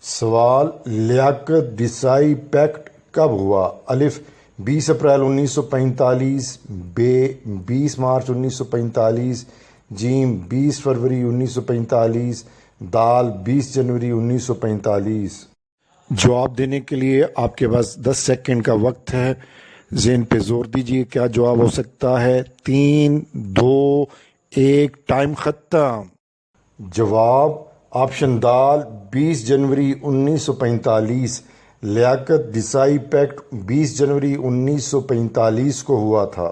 سوال: لیاقت دیسائی پیکٹ کب ہوا؟ الف 20 اپریل 1945، ب 20 مارچ 1945، جیم 20 فروری 1945، دال 20 جنوری 1945۔ جواب دینے کے لیے آپ کے پاس 10 سیکنڈ کا وقت ہے، ذہن پہ زور دیجیے۔ کیا جواب ہو سکتا ہے؟ 3، 2، 1، ٹائم ختم۔ جواب آپشن دال 20 جنوری 1945۔ لیاقت دیسائی پیکٹ 20 جنوری 1945 کو ہوا تھا۔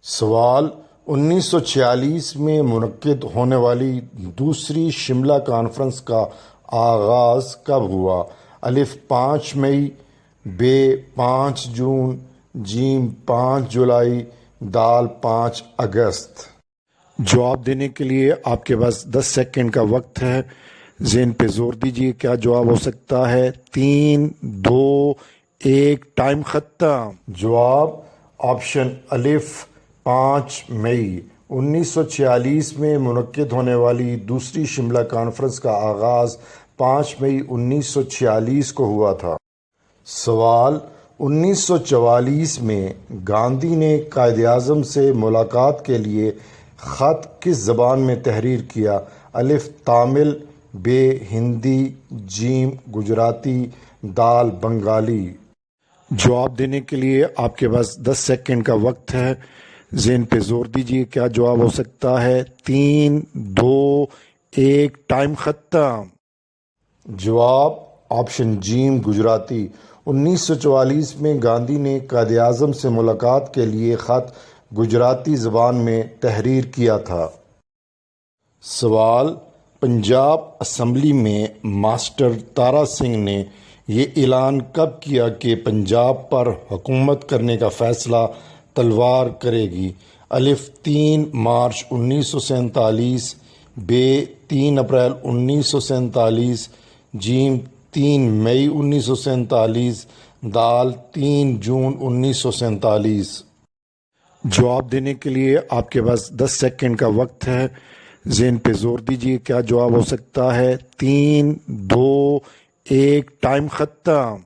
سوال: 1946 میں منعقد ہونے والی دوسری شملہ کانفرنس کا آغاز کب ہوا؟ الف 5 مئی، ب 5 جون، جیم 5 جولائی، دال 5 اگست۔ جواب دینے کے لیے آپ کے پاس 10 سیکنڈ کا وقت ہے، ذہن پہ زور دیجیے۔ کیا جواب ہو سکتا ہے؟ 3، 2، 1، ٹائم ختم۔ جواب آپشن الف 5 مئی۔ 1946 میں منعقد ہونے والی دوسری شملہ کانفرنس کا آغاز 5 مئی 1946 کو ہوا تھا۔ سوال: 1944 میں گاندھی نے قائد اعظم سے ملاقات کے لیے خط کس زبان میں تحریر کیا؟ الف تامل، ب ہندی، جیم گجراتی، دال بنگالی۔ جواب دینے کے لیے آپ کے پاس 10 سیکنڈ کا وقت ہے، ذہن پہ زور دیجیے۔ کیا جواب ہو سکتا ہے؟ 3، 2، 1، ٹائم ختم۔ جواب آپشن جیم گجراتی۔ 1944 میں گاندھی نے قائد اعظم سے ملاقات کے لیے خط گجراتی زبان میں تحریر کیا تھا۔ سوال: پنجاب اسمبلی میں ماسٹر تارا سنگھ نے یہ اعلان کب کیا کہ پنجاب پر حکومت کرنے کا فیصلہ تلوار کرے گی؟ الف 3 مارچ 1947، ب 3 اپریل 1947، جیم 3 مئی 1947، دال 3 جون 1947۔ جواب دینے کے لیے آپ کے پاس 10 سیکنڈ کا وقت ہے، ذہن پہ زور دیجیے۔ کیا جواب ہو سکتا ہے؟ 3، 2، 1، ٹائم ختم۔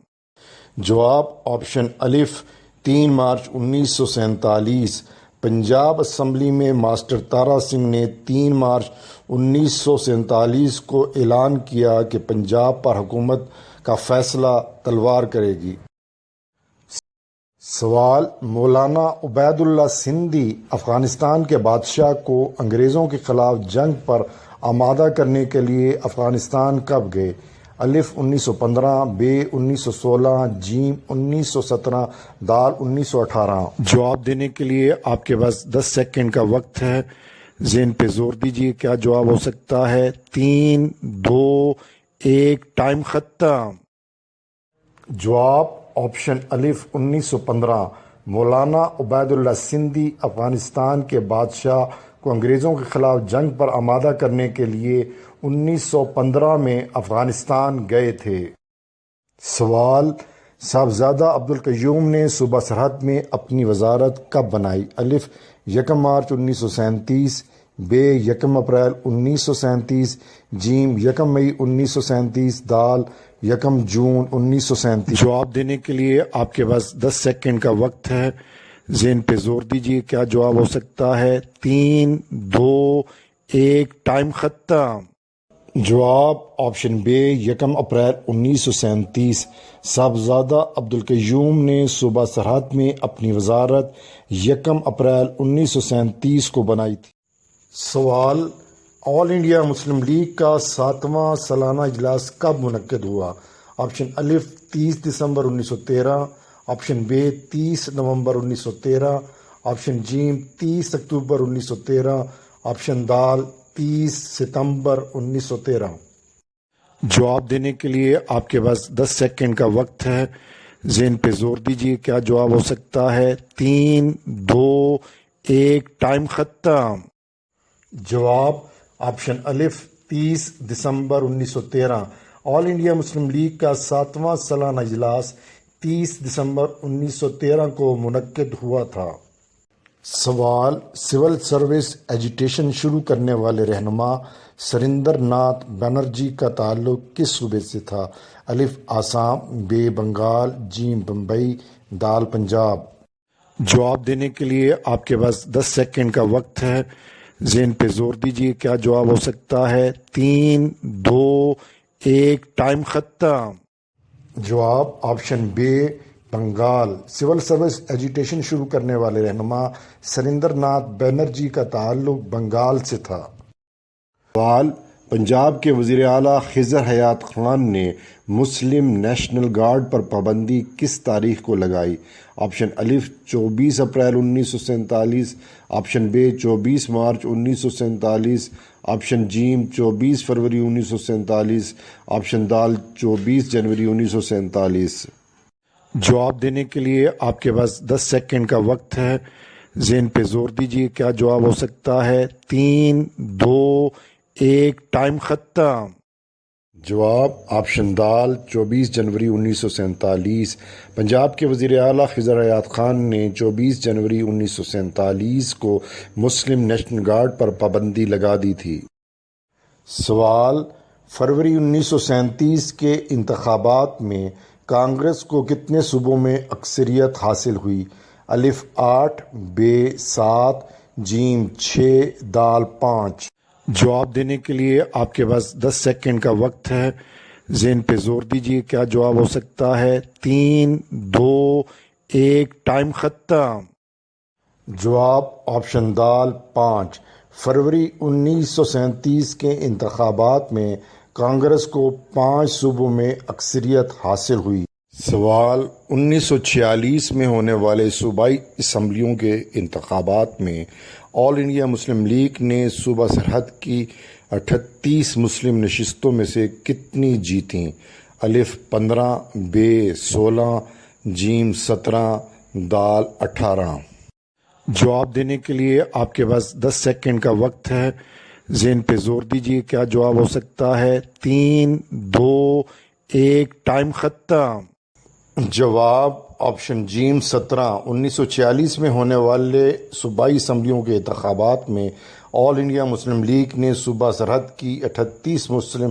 جواب آپشن الف 3 مارچ 1947۔ پنجاب اسمبلی میں ماسٹر تارا سنگھ نے 3 مارچ 1947 کو اعلان کیا کہ پنجاب پر حکومت کا فیصلہ تلوار کرے گی۔ سوال: مولانا عبید اللہ سندھی افغانستان کے بادشاہ کو انگریزوں کے خلاف جنگ پر آمادہ کرنے کے لیے افغانستان کب گئے؟ الف 1915، ب 1916، جیم 1917، دال 1918۔ جواب دینے کے لیے آپ کے پاس 10 سیکنڈ کا وقت ہے، ذہن پہ زور دیجیے۔ کیا جواب ہو سکتا ہے؟ 3، 2، 1، ٹائم ختم۔ جواب آپشن الف 1915۔ مولانا عبید اللہ سندھی افغانستان کے بادشاہ کو انگریزوں کے خلاف جنگ پر آمادہ کرنے کے لیے 1915 میں افغانستان گئے تھے۔ سوال: صاحبزادہ عبدالقیوم نے صوبہ سرحد میں اپنی وزارت کب بنائی؟ الف 1 مارچ 1937، ب 1 اپریل 1937، جیم 1 مئی 1937، دال 1 جون 1937۔ جواب دینے کے لیے آپ کے پاس 10 سیکنڈ کا وقت ہے، ذہن پہ زور دیجیے۔ کیا جواب ہو سکتا ہے؟ 3، 2، 1، ٹائم ختم۔ جواب آپشن ب 1 اپریل 1937۔ صاحبزادہ عبدالقیوم نے صوبہ سرحد میں اپنی وزارت 1 اپریل 1937 کو بنائی تھی۔ سوال: آل انڈیا مسلم لیگ کا 7واں سالانہ اجلاس کب منعقد ہوا؟ آپشن الف 30 دسمبر 1913، آپشن ب 30 نومبر 1913، آپشن جیم 30 اکتوبر 1913، آپشن دال 30 ستمبر 1913۔ جواب دینے کے لیے آپ کے پاس 10 سیکنڈ کا وقت ہے، ذہن پہ زور دیجیے۔ کیا جواب ہو سکتا ہے؟ 3، 2، 1، ٹائم ختم۔ جواب آپشن الف 30 دسمبر 1913۔ آل انڈیا مسلم لیگ کا 7واں سالانہ اجلاس 30 دسمبر 1913 کو منعقد ہوا تھا۔ سوال: سول سروس ایجوٹیشن شروع کرنے والے رہنما سریندر ناتھ بنرجی کا تعلق کس صوبے سے تھا؟ الف آسام، بے بنگال، جیم بمبئی، دال پنجاب۔ جواب دینے کے لیے آپ کے پاس 10 سیکنڈ کا وقت ہے، ذہن پہ زور دیجیے، کیا جواب ہو سکتا ہے؟ 3، 2، 1، ٹائم ختم۔ جواب آپشن بے بنگال۔ سول سروس ایجوٹیشن شروع کرنے والے رہنما سریندر ناتھ بنرجی کا تعلق بنگال سے تھا۔ سوال، پنجاب کے وزیر اعلیٰ خضر حیات خان نے مسلم نیشنل گارڈ پر پابندی کس تاریخ کو لگائی؟ آپشن الف 24 اپریل 1947، آپشن بے 24 مارچ 1947، آپشن جیم 24 فروری 1947، آپشن دال 24 جنوری 1947۔ جواب دینے کے لیے آپ کے پاس 10 سیکنڈ کا وقت ہے، ذہن پہ زور دیجیے، کیا جواب ہو سکتا ہے؟ 3، 2، 1، ٹائم ختم۔ جواب آپشن دال 24 جنوری 1947۔ پنجاب کے وزیر اعلیٰ خضر حیات خان نے 24 جنوری 1947 کو مسلم نیشنل گارڈ پر پابندی لگا دی تھی۔ سوال، فروری 1937 کے انتخابات میں کانگریس کو کتنے صوبوں میں اکثریت حاصل ہوئی؟ الف 8، بے 7، جیم 6، دال 5۔ جواب دینے کے لیے آپ کے پاس 10 سیکنڈ کا وقت ہے، ذہن پہ زور دیجیے، کیا جواب ہو سکتا ہے؟ 3، 2، 1، ٹائم ختم۔ جواب آپشن دال 5۔ فروری 1937 کے انتخابات میں کانگریس کو 5 صوبوں میں اکثریت حاصل ہوئی۔ سوال، 1946 میں ہونے والے صوبائی اسمبلیوں کے انتخابات میں آل انڈیا مسلم لیگ نے صوبہ سرحد کی 38 مسلم نشستوں میں سے کتنی جیتیں؟ الف 15، بے 16، جیم 17، دال 18۔ جواب دینے کے لیے آپ کے پاس 10 سیکنڈ کا وقت ہے، ذہن پہ زور دیجیے، کیا جواب ہو سکتا ہے؟ 3، 2، 1، ٹائم ختم۔ جواب آپشن جیم 17۔ 1946 میں ہونے والے صوبائی اسمبلیوں کے انتخابات میں آل انڈیا مسلم لیگ نے صوبہ سرحد کی 38 مسلم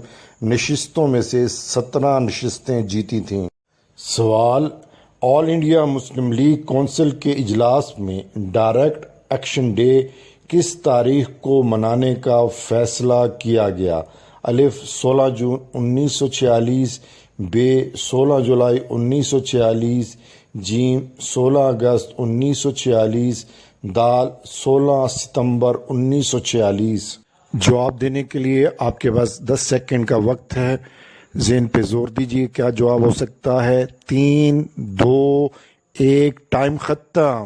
نشستوں میں سے 17 نشستیں جیتی تھیں۔ سوال، آل انڈیا مسلم لیگ کونسل کے اجلاس میں ڈائریکٹ ایکشن ڈے کس تاریخ کو منانے کا فیصلہ کیا گیا؟ الف 16 جون 1946، بے 16 جولائی 1946، جیم 16 اگست 1946، دال 16 ستمبر 1946۔ جواب دینے کے لیے آپ کے پاس 10 سیکنڈ کا وقت ہے، ذہن پہ زور دیجیے، کیا جواب ہو سکتا ہے؟ 3، 2، 1، ٹائم ختم۔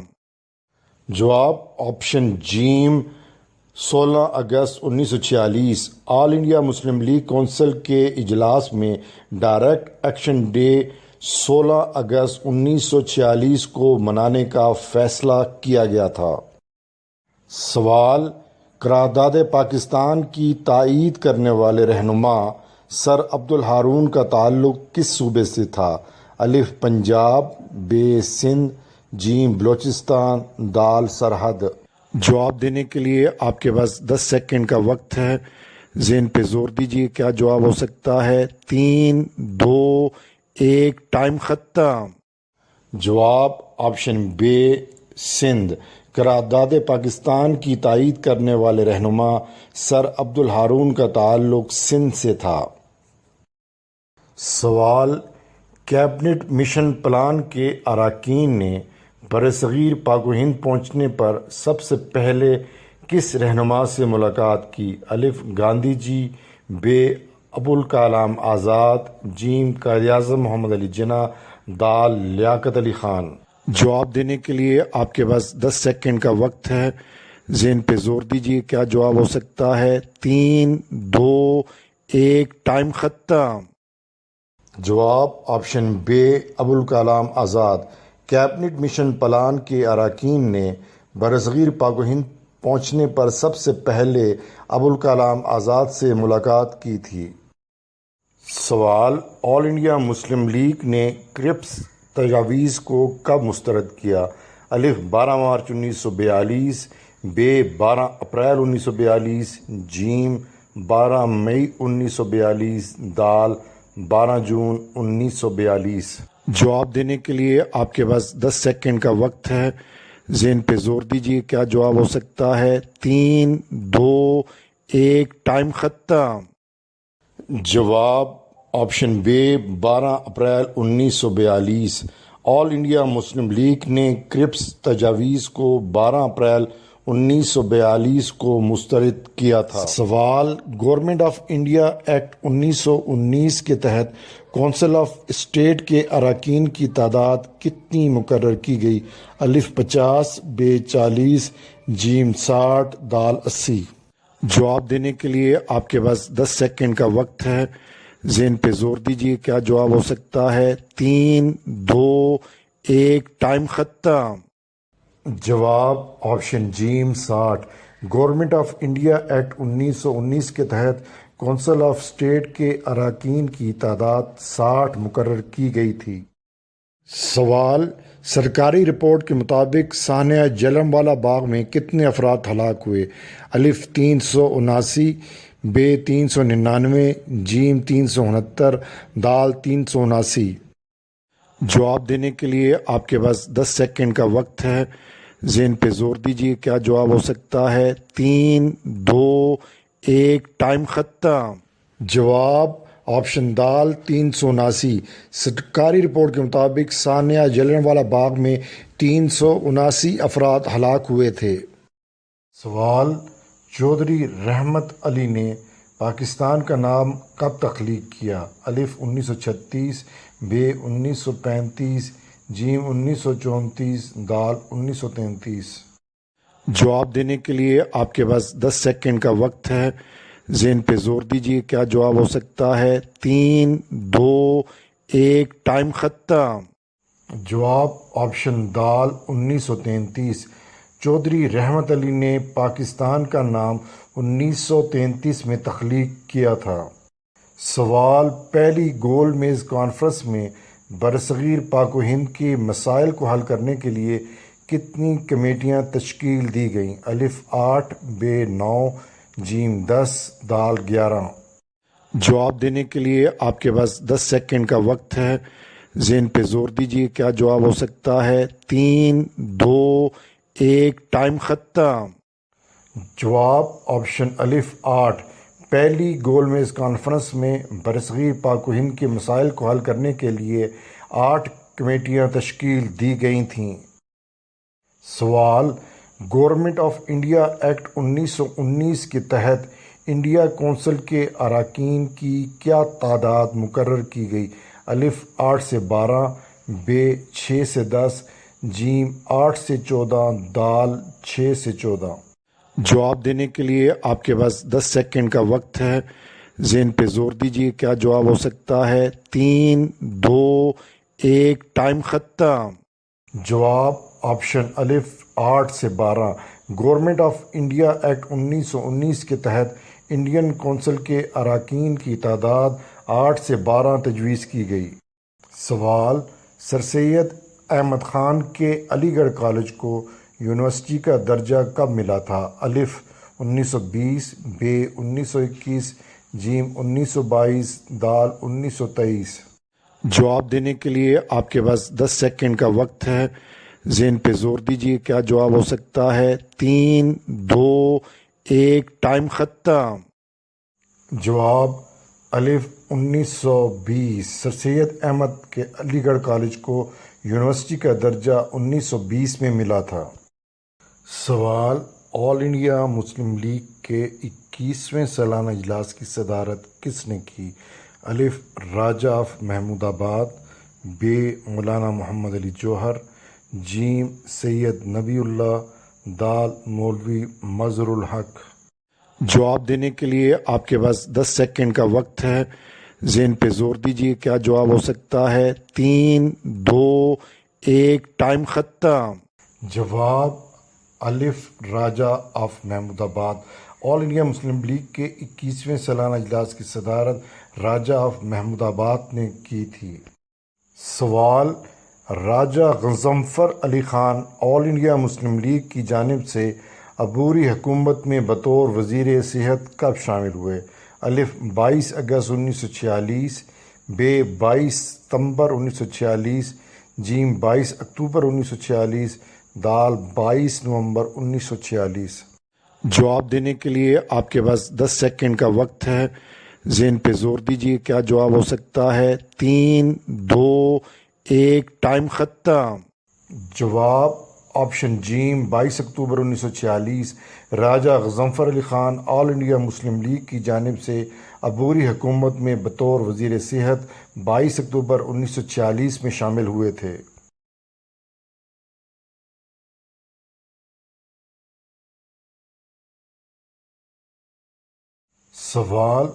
جواب آپشن جیم 16 اگست 1946۔ آل انڈیا مسلم لیگ کونسل کے اجلاس میں ڈائریکٹ ایکشن ڈے 16 اگست 1946 کو منانے کا فیصلہ کیا گیا تھا۔ سوال، قرارداد پاکستان کی تائید کرنے والے رہنما سر عبدالہارون کا تعلق کس صوبے سے تھا؟ الف پنجاب، بے سندھ، جیم بلوچستان، دال سرحد۔ جواب دینے کے لیے آپ کے پاس 10 سیکنڈ کا وقت ہے، ذہن پہ زور دیجیے، کیا جواب ہو سکتا ہے؟ 3، 2، 1، ٹائم ختم۔ جواب آپشن بے سندھ۔ قرارداد پاکستان کی تائید کرنے والے رہنما سر عبدالہارون کا تعلق سندھ سے تھا۔ سوال، کیبنٹ مشن پلان کے اراکین نے برصغیر پاک و ہند پہنچنے پر سب سے پہلے کس رہنما سے ملاقات کی؟ الف گاندھی جی، بے ابوالکلام آزاد، جیم قائد اعظم محمد علی جناح، دال لیاقت علی خان۔ جواب دینے کے لیے آپ کے پاس 10 سیکنڈ کا وقت ہے، ذہن پہ زور دیجیے، کیا جواب ہو سکتا ہے؟ 3، 2، 1، ٹائم ختم۔ جواب آپشن بے Abul Kalam Azad. Cabinet mission plan کے اراکین نے برصغیر پاک و ہند پہنچنے پر سب سے پہلے ابوالکلام آزاد سے ملاقات کی تھی۔ سوال، آل انڈیا مسلم لیگ نے کرپس تجاویز کو کب مسترد کیا؟ الف 12 مارچ 1942، بے 12 اپریل 1942، جیم 12 مئی 1942 دال 12 جون 1942 جواب دینے کے لیے آپ کے پاس 10 سیکنڈ کا وقت ہے، ذہن پہ زور دیجیے کیا جواب ہو سکتا ہے۔ 3 2 1 ٹائم ختم۔ جواب آپشن بے 12 اپریل 1942۔ آل انڈیا مسلم لیگ نے کرپس تجاویز کو 12 اپریل 1942 کو مسترد کیا تھا۔ سوال، گورنمنٹ آف انڈیا ایکٹ 1919 کے تحت کونسل آف اسٹیٹ کے اراکین کی تعداد کتنی مقرر کی گئی؟ الف 50، بے 40، جیم 60، دال 80۔ جواب دینے کے لیے آپ کے پاس 10 سیکنڈ کا وقت ہے، ذہن پہ زور دیجیے کیا جواب ہو سکتا ہے۔ 3 2 1 ٹائم ختم۔ جواب آپشن جیم 60۔ گورنمنٹ آف انڈیا ایکٹ 1919 کے تحت کونسل آف اسٹیٹ کے اراکین کی تعداد 60 مقرر کی گئی تھی۔ سوال، سرکاری رپورٹ کے مطابق سانحہ جلیانوالہ باغ میں کتنے افراد ہلاک ہوئے؟ الف 379، بے 399، جیم 369، دال 379۔ جواب دینے کے لیے آپ کے پاس 10 سیکنڈ کا وقت ہے، ذہن پہ زور دیجیے کیا جواب ہو سکتا ہے۔ 3 2 1 ٹائم ختم۔ جواب آپشن دال 379۔ سرکاری رپورٹ کے مطابق سانحہ جلیانوالہ باغ میں 379 افراد ہلاک ہوئے تھے۔ سوال، چودھری رحمت علی نے پاکستان کا نام کب تخلیق کیا؟ الف 1936، بے 1935، جیم 1934، دال 1933۔ جواب دینے کے لیے آپ کے پاس 10 سیکنڈ کا وقت ہے، ذہن پہ زور دیجیے کیا جواب ہو سکتا ہے۔ 3 2 1 ٹائم ختم۔ جواب آپشن دال 1933۔ چودھری رحمت علی نے پاکستان کا نام 1933 میں تخلیق کیا تھا۔ سوال، پہلی گول میز کانفرنس میں برصغیر پاک و ہند کے مسائل کو حل کرنے کے لیے کتنی کمیٹیاں تشکیل دی گئیں؟ الف 8، بے 9، جیم 10، دال 11۔ جواب دینے کے لیے آپ کے پاس 10 سیکنڈ کا وقت ہے، ذہن پہ زور دیجیے کیا جواب ہو سکتا ہے۔ 3 2 1 ٹائم ختم۔ جواب آپشن الف 8۔ پہلی گول میز کانفرنس میں برصغیر پاک و ہند کے مسائل کو حل کرنے کے لیے 8 کمیٹیاں تشکیل دی گئی تھیں۔ سوال، گورنمنٹ آف انڈیا ایکٹ 1919 کے تحت انڈیا کونسل کے اراکین کی کیا تعداد مقرر کی گئی؟ الف 8 سے 12، بے 6 سے 10، جیم 8 سے 14، دال 6 سے 14۔ جواب دینے کے لیے آپ کے پاس 10 سیکنڈ کا وقت ہے، ذہن پہ زور دیجیے کیا جواب ہو سکتا ہے۔ 3 2 1 ٹائم ختم۔ جواب آپشن الف 8 سے 12۔ گورنمنٹ آف انڈیا ایکٹ 1919 کے تحت انڈین کونسل کے اراکین کی تعداد 8 سے 12 تجویز کی گئی۔ سوال، سر سید احمد خان کے علی گڑھ کالج کو یونیورسٹی کا درجہ کب ملا تھا؟ الف 1920، بے 1921، جیم 1922، دال 1923۔ جواب دینے کے لیے آپ کے پاس 10 سیکنڈ کا وقت ہے، ذہن پہ زور دیجیے کیا جواب ہو سکتا ہے۔ 3 2 1 ٹائم ختم۔ جواب الف 1920۔ سر سید احمد کے علی گڑھ کالج کو یونیورسٹی کا درجہ 1920 میں ملا تھا۔ سوال، آل انڈیا مسلم لیگ کے 21ویں سالانہ اجلاس کی صدارت کس نے کی؟ الف راجہ آف محمود آباد، بے مولانا محمد علی جوہر، جیم سید نبی اللہ، دال مولوی مظہر الحق۔ جواب دینے کے لیے آپ کے پاس 10 سیکنڈ کا وقت ہے، ذہن پہ زور دیجیے کیا جواب ہو سکتا ہے۔ 3 2 1 ٹائم ختم۔ جواب الف راجہ آف محمود آباد۔ آل انڈیا مسلم لیگ کے 21ویں سالانہ اجلاس کی صدارت راجہ آف محمود آباد نے کی تھی۔ سوال، راجہ غضنفر علی خان آل انڈیا مسلم لیگ کی جانب سے عبوری حکومت میں بطور وزیر صحت کب شامل ہوئے؟ الف 22 اگست 1946، ب 22 ستمبر 1946، جیم 22 اکتوبر 1946، دال 22 نومبر 1946۔ جواب دینے کے لیے آپ کے پاس 10 سیکنڈ کا وقت ہے، ذہن پہ زور دیجیے، کیا جواب ہو سکتا ہے؟ 3، 2، 1، ٹائم ختم۔ جواب آپشن جیم 22 اکتوبر 1946 راجہ غضنفر علی خان آل انڈیا مسلم لیگ کی جانب سے عبوری حکومت میں بطور وزیر صحت 22 اکتوبر 1946 میں شامل ہوئے تھے۔ سوال،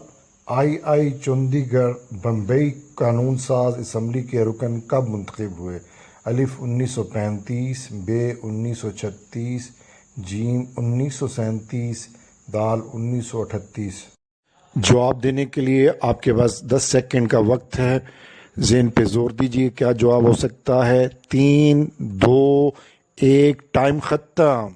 آئی چندی گڑھ بمبئی قانون ساز اسمبلی کے رکن کب منتخب ہوئے؟ الف 1935، ب 1936، جیم 1937، دال 1938۔ جواب دینے کے لیے آپ کے پاس 10 سیکنڈ کا وقت ہے، ذہن پہ زور دیجیے، کیا جواب ہو سکتا ہے؟ 3، 2، 1، ٹائم ختم۔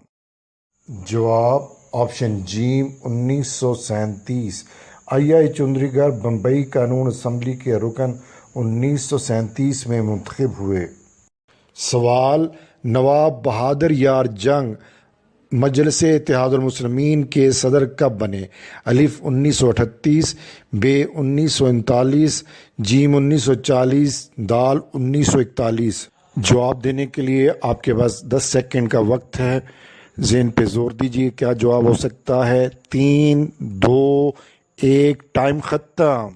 جواب آپشن جیم 1937 آئی چندی گڑھ بمبئی قانون اسمبلی کے رکن 1937 میں منتخب ہوئے۔ سوال، نواب بہادر یار جنگ مجلس اتحاد المسلمین کے صدر کب بنے؟ الف 1938، ب 1939، جیم 1940، دال 1941۔ جواب دینے کے لیے آپ کے پاس 10 سیکنڈ کا وقت ہے، ذہن پہ زور دیجیے، کیا جواب ہو سکتا ہے؟ 3، 2، 1، ٹائم ختم۔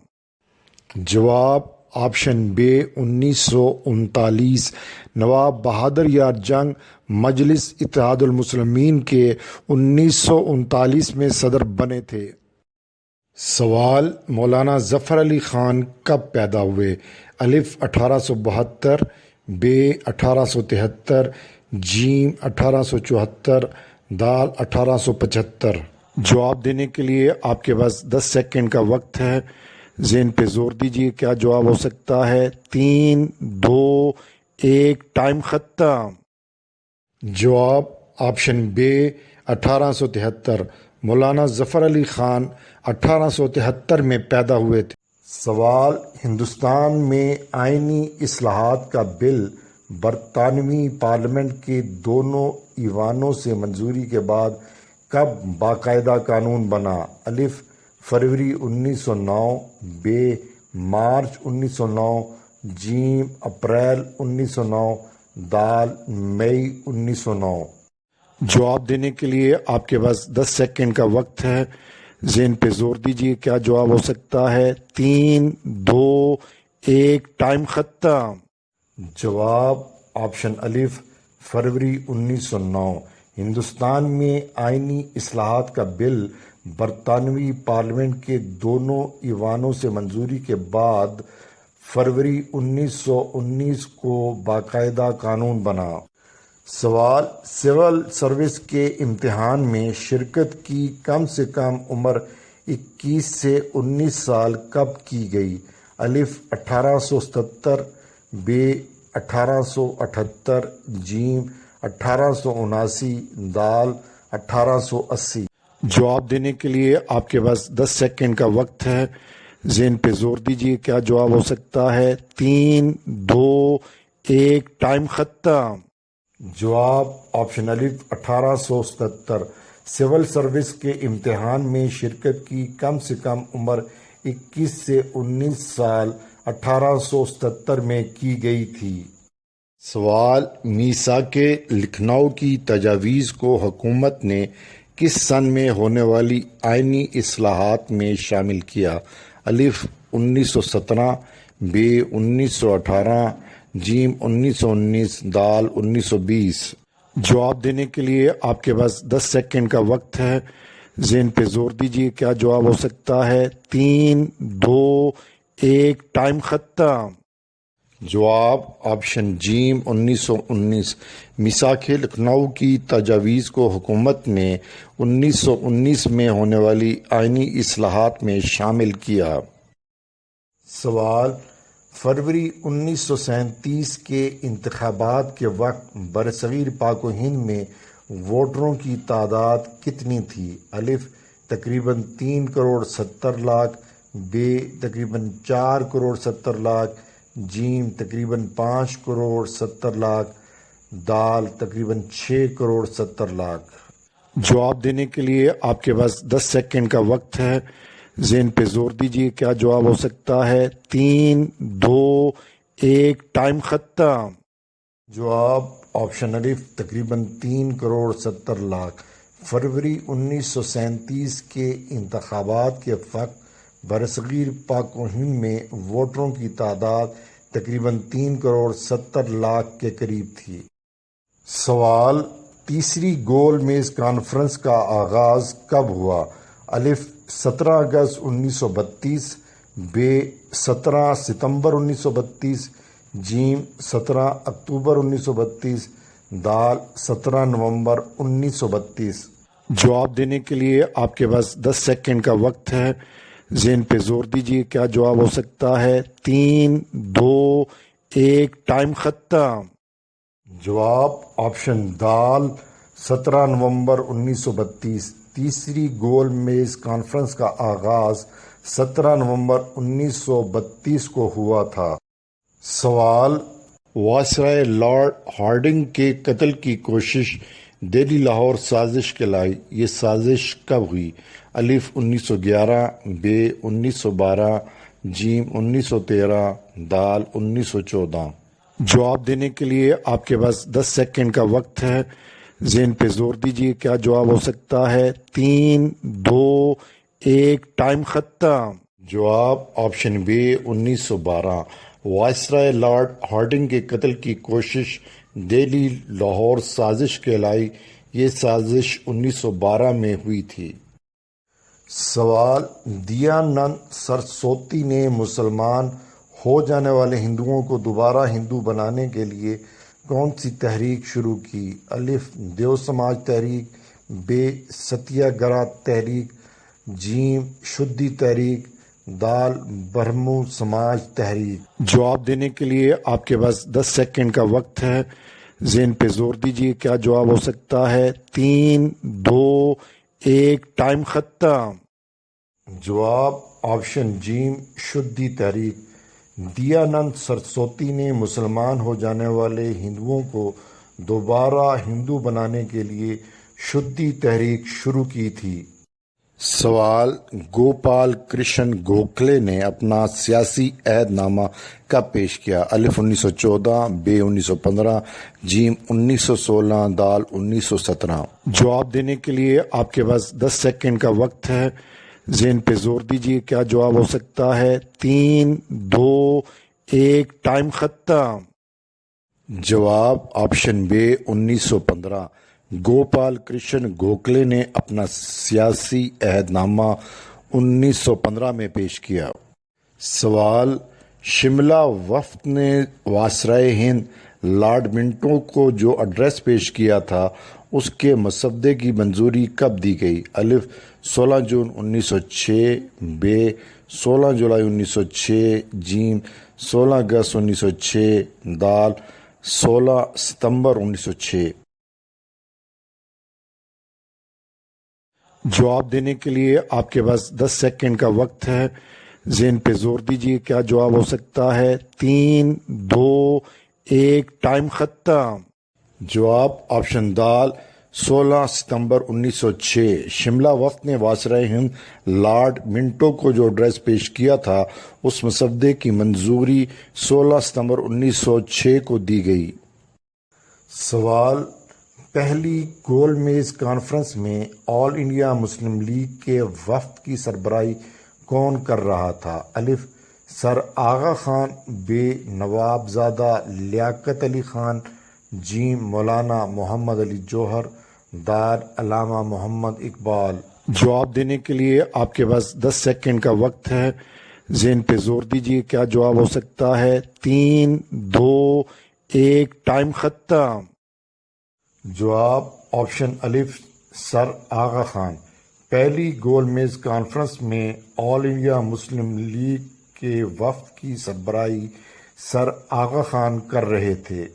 جواب آپشن ب 1939 نواب بہادر یار جنگ مجلس اتحاد المسلمین کے 1939 میں صدر بنے تھے۔ سوال، مولانا ظفر علی خان کب پیدا ہوئے؟ الف 1872، ب 1873، جیم 1874، دال 1875۔ جواب دینے کے لیے آپ کے پاس 10 سیکنڈ کا وقت ہے، ذہن پہ زور دیجیے، کیا جواب ہو سکتا ہے؟ 3، 2، 1، ٹائم ختم۔ جواب آپشن ب 1873 مولانا ظفر علی خان 1873 میں پیدا ہوئے تھے۔ سوال، ہندوستان میں آئینی اصلاحات کا بل برطانوی پارلیمنٹ کے دونوں ایوانوں سے منظوری کے بعد کب باقاعدہ قانون بنا؟ الف فروری 1909، ب مارچ 1909، جیم اپریل 1909، دال مئی 1909۔ جواب دینے کے لیے آپ کے پاس 10 سیکنڈ کا وقت ہے، ذہن پہ زور دیجیے، کیا جواب ہو سکتا ہے؟ 3، 2، 1، ٹائم ختم۔ جواب آپشن الف فروری 1909 ہندوستان میں آئینی اصلاحات کا بل برطانوی پارلیمنٹ کے دونوں ایوانوں سے منظوری کے بعد فروری 1919 کو باقاعدہ قانون بنا۔ سوال، سول سروس کے امتحان میں شرکت کی کم سے کم عمر 21 سے 19 سال کب کی گئی؟ الف 1877، ب 1878، جیم 1879، دال 1880۔ جواب دینے کے لیے آپ کے پاس 10 سیکنڈ کا وقت ہے، ذہن پہ زور دیجیے، کیا جواب ہو سکتا ہے؟ 3، 2، 1، ٹائم ختم۔ جواب آپشن الف 1877 سول سروس کے امتحان میں شرکت کی کم سے کم عمر 21 سے 19 سال 1877 میں کی گئی تھی۔ سوال، میثاق لکھنؤ کی تجاویز کو حکومت نے کس سن میں ہونے والی آئینی اصلاحات میں شامل کیا؟ الف 1917، ب 1918، جیم 1919، دال 1920۔ جواب دینے کے لیے آپ کے پاس 10 سیکنڈ کا وقت ہے، ذہن پہ زور دیجیے، کیا جواب ہو سکتا ہے؟ 3، 2، 1، ٹائم ختم۔ جواب آپشن جیم 1919 میثاق لکھنؤ کی تجاویز کو حکومت نے 1919 میں ہونے والی آئینی اصلاحات میں شامل کیا۔ سوال، فروری 1937 کے انتخابات کے وقت برصغیر پاک و ہند میں ووٹروں کی تعداد کتنی تھی؟ الف تقریباً 3 کروڑ 70 لاکھ، بے تقریباً 4 کروڑ 70 لاکھ، جیم تقریباً 5 کروڑ 70 لاکھ، دال تقریباً 6 کروڑ 70 لاکھ۔ جواب دینے کے لیے آپ کے پاس 10 سیکنڈ کا وقت ہے، ذہن پہ زور دیجیے کیا جواب ہو سکتا ہے۔ 3 2 1 ٹائم ختم۔ جواب آپشن الف تقریباً 3 کروڑ 70 لاکھ۔ فروری 1937 کے انتخابات کے وقت برصغیر پاک و ہند میں ووٹروں کی تعداد تقریباً 3 کروڑ 70 لاکھ کے قریب تھی۔ سوال، تیسری گول میز کانفرنس کا آغاز کب ہوا؟ الف 17 اگست 1932، بے 17 ستمبر 1932، جیم 17 اکتوبر 1932، دال 17 نومبر 1932۔ جواب دینے کے لیے آپ کے پاس 10 سیکنڈ کا وقت ہے، ذہن پہ زور دیجیے کیا جواب ہو سکتا ہے۔ 3 2 1 ٹائم ختم۔ جواب آپشن دال 17 نومبر 1932۔ تیسری گول میز کانفرنس کا آغاز 17 نومبر 1932 کو ہوا تھا۔ سوال، وائسرائے لارڈ ہارڈنگ کے قتل کی کوشش دہلی لاہور سازش کہلائی، یہ سازش کب ہوئی؟ الف 1911، بے 1912، جیم 1913، دال 1914۔ جواب دینے کے لیے آپ کے پاس 10 سیکنڈ کا وقت ہے، ذہن پہ زور دیجیے کیا جواب ہو سکتا ہے۔ 3 2 1 ٹائم ختم۔ جواب آپشن بے 1912۔ وائسرائے لارڈ ہارڈنگ کے قتل کی کوشش دہلی لاہور سازش کہلائی، یہ سازش 1912 میں ہوئی تھی۔ سوال، دیانند سرسوتی نے مسلمان ہو جانے والے ہندوؤں کو دوبارہ ہندو بنانے کے لیے کون سی تحریک شروع کی؟ الف دیو سماج تحریک، بے ستیہ گرہ تحریک، جیم شدھی تحریک، دال برہمو سماج تحریک۔ جواب دینے کے لیے آپ کے پاس 10 سیکنڈ کا وقت ہے، ذہن پہ زور دیجیے کیا جواب ہو سکتا ہے۔ 3 2 1 ٹائم ختم۔ جواب آپشن جیم شدھی تحریک۔ دیانند سرسوتی نے مسلمان ہو جانے والے ہندوؤں کو دوبارہ ہندو بنانے کے لیے شدھی تحریک شروع کی تھی۔ سوال، گوپال کرشن گوکھلے نے اپنا سیاسی عہد نامہ کب پیش کیا؟ الف 1914، بے 1915، جیم 1916، دال 1917۔ جواب دینے کے لیے آپ کے پاس 10 سیکنڈ کا وقت ہے، ذہن پہ زور دیجیے کیا جواب ہو سکتا ہے۔ 3 2 1 ٹائم ختم۔ جواب آپشن بے 1915۔ گوپال کرشن گوکھلے نے اپنا سیاسی عہد نامہ 1915 میں پیش کیا۔ سوال، شملہ وفد نے وائسرائے ہند لارڈ منٹو کو جو ایڈریس پیش کیا تھا اس کے مسودے کی منظوری کب دی گئی؟ الف 16 جون 1906، بے 16 جولائی 1906، جیم 16 اگست 1906، دال 16 ستمبر 1906۔ جواب دینے کے لیے آپ کے پاس 10 سیکنڈ کا وقت ہے، ذہن پہ زور دیجیے کیا جواب ہو سکتا ہے۔ 3 2 1 ٹائم ختم۔ جواب آپشن دال 16 ستمبر 1906۔ شملہ وفد نے وائسرائے ہند لارڈ منٹو کو جو ایڈریس پیش کیا تھا اس مسودے کی منظوری 16 ستمبر 1906 کو دی گئی۔ سوال، پہلی گول میز کانفرنس میں آل انڈیا مسلم لیگ کے وفد کی سربراہی کون کر رہا تھا؟ الف سر آغا خان، بے نواب زادہ لیاقت علی خان، جیم مولانا محمد علی جوہر، دال علامہ محمد اقبال۔ جواب دینے کے لیے آپ کے پاس 10 سیکنڈ کا وقت ہے، ذہن پہ زور دیجیے کیا جواب ہو سکتا ہے۔ 3 2 1 ٹائم ختم۔ جواب آپشن الف سر آغا خان۔ پہلی گول میز کانفرنس میں آل انڈیا مسلم لیگ کے وفد کی سربراہی سر آغا خان کر رہے تھے۔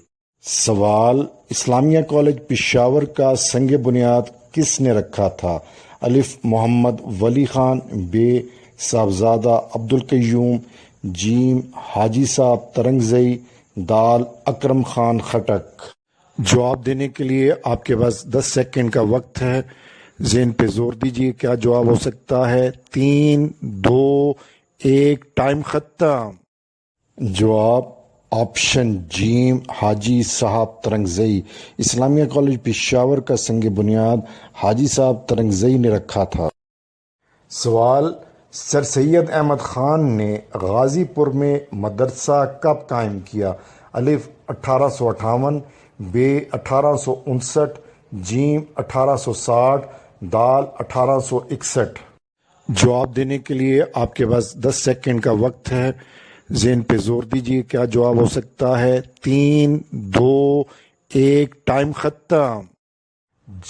سوال: اسلامیہ کالج پشاور کا سنگ بنیاد کس نے رکھا تھا؟ الف محمد ولی خان، بے صاحبزادہ عبدالقیوم، جیم حاجی صاحب ترنگزئی، دال اکرم خان خٹک۔ جواب دینے کے لیے آپ کے پاس 10 سیکنڈ کا وقت ہے، ذہن پہ زور دیجیے، کیا جواب ہو سکتا ہے؟ 3، 2، 1، ٹائم ختم۔ جواب آپشن جیم حاجی صاحب ترنگزئی۔ اسلامیہ کالج پشاور کا سنگ بنیاد حاجی صاحب ترنگزئی نے رکھا تھا۔ سوال: سر سید احمد خان نے غازی پور میں مدرسہ کب قائم کیا؟ الف 1858، بے 1859، جیم 1860، دال 1861۔ جواب دینے کے لیے آپ کے پاس 10 سیکنڈ کا وقت ہے، ذہن پہ زور دیجیے، کیا جواب ہو سکتا ہے؟ 3، 2، 1، ٹائم ختم۔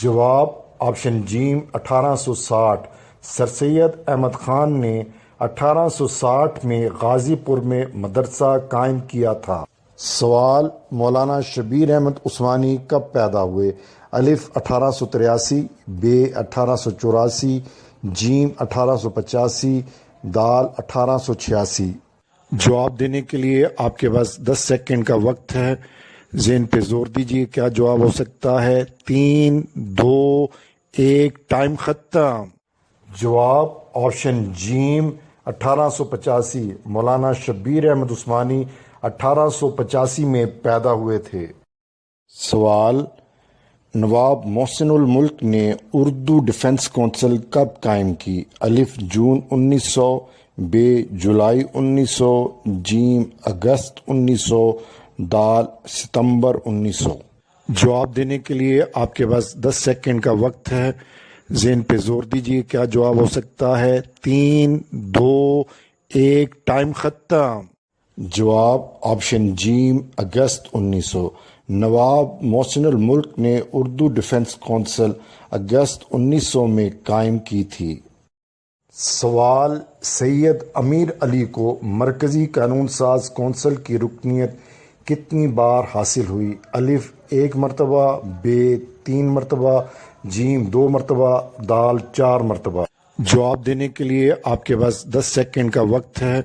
جواب آپشن جیم 1860۔ سر سید احمد خان نے 1860 میں غازی پور میں مدرسہ قائم کیا تھا۔ سوال: مولانا شبیر احمد عثمانی کب پیدا ہوئے؟ الف 1883، بے 1884، جیم 1885، دال 1886۔ جواب دینے کے لیے آپ کے پاس 10 سیکنڈ کا وقت ہے، ذہن پہ زور دیجیے، کیا جواب ہو سکتا ہے؟ 3، 2، 1، ٹائم ختم۔ جواب آپشن جیم 1885۔ مولانا شبیر احمد عثمانی 1885 میں پیدا ہوئے تھے۔ سوال: نواب محسن الملک نے اردو ڈیفنس کونسل کب قائم کی؟ الف جون 1900، بے جولائی 1900، جیم اگست 1900، دال ستمبر 1900۔ جواب دینے کے لیے آپ کے پاس 10 سیکنڈ کا وقت ہے، ذہن پہ زور دیجیے، کیا جواب ہو سکتا ہے؟ 3، 2، 1، ٹائم ختم۔ جواب آپشن جیم اگست 1900۔ نواب محسن الملک نے اردو ڈیفنس کونسل اگست 1900 میں قائم کی تھی۔ سوال: سید امیر علی کو مرکزی قانون ساز کونسل کی رکنیت کتنی بار حاصل ہوئی؟ الف 1 مرتبہ، بے 3 مرتبہ، جیم 2 مرتبہ، دال 4 مرتبہ۔ جواب دینے کے لیے آپ کے پاس 10 سیکنڈ کا وقت ہے،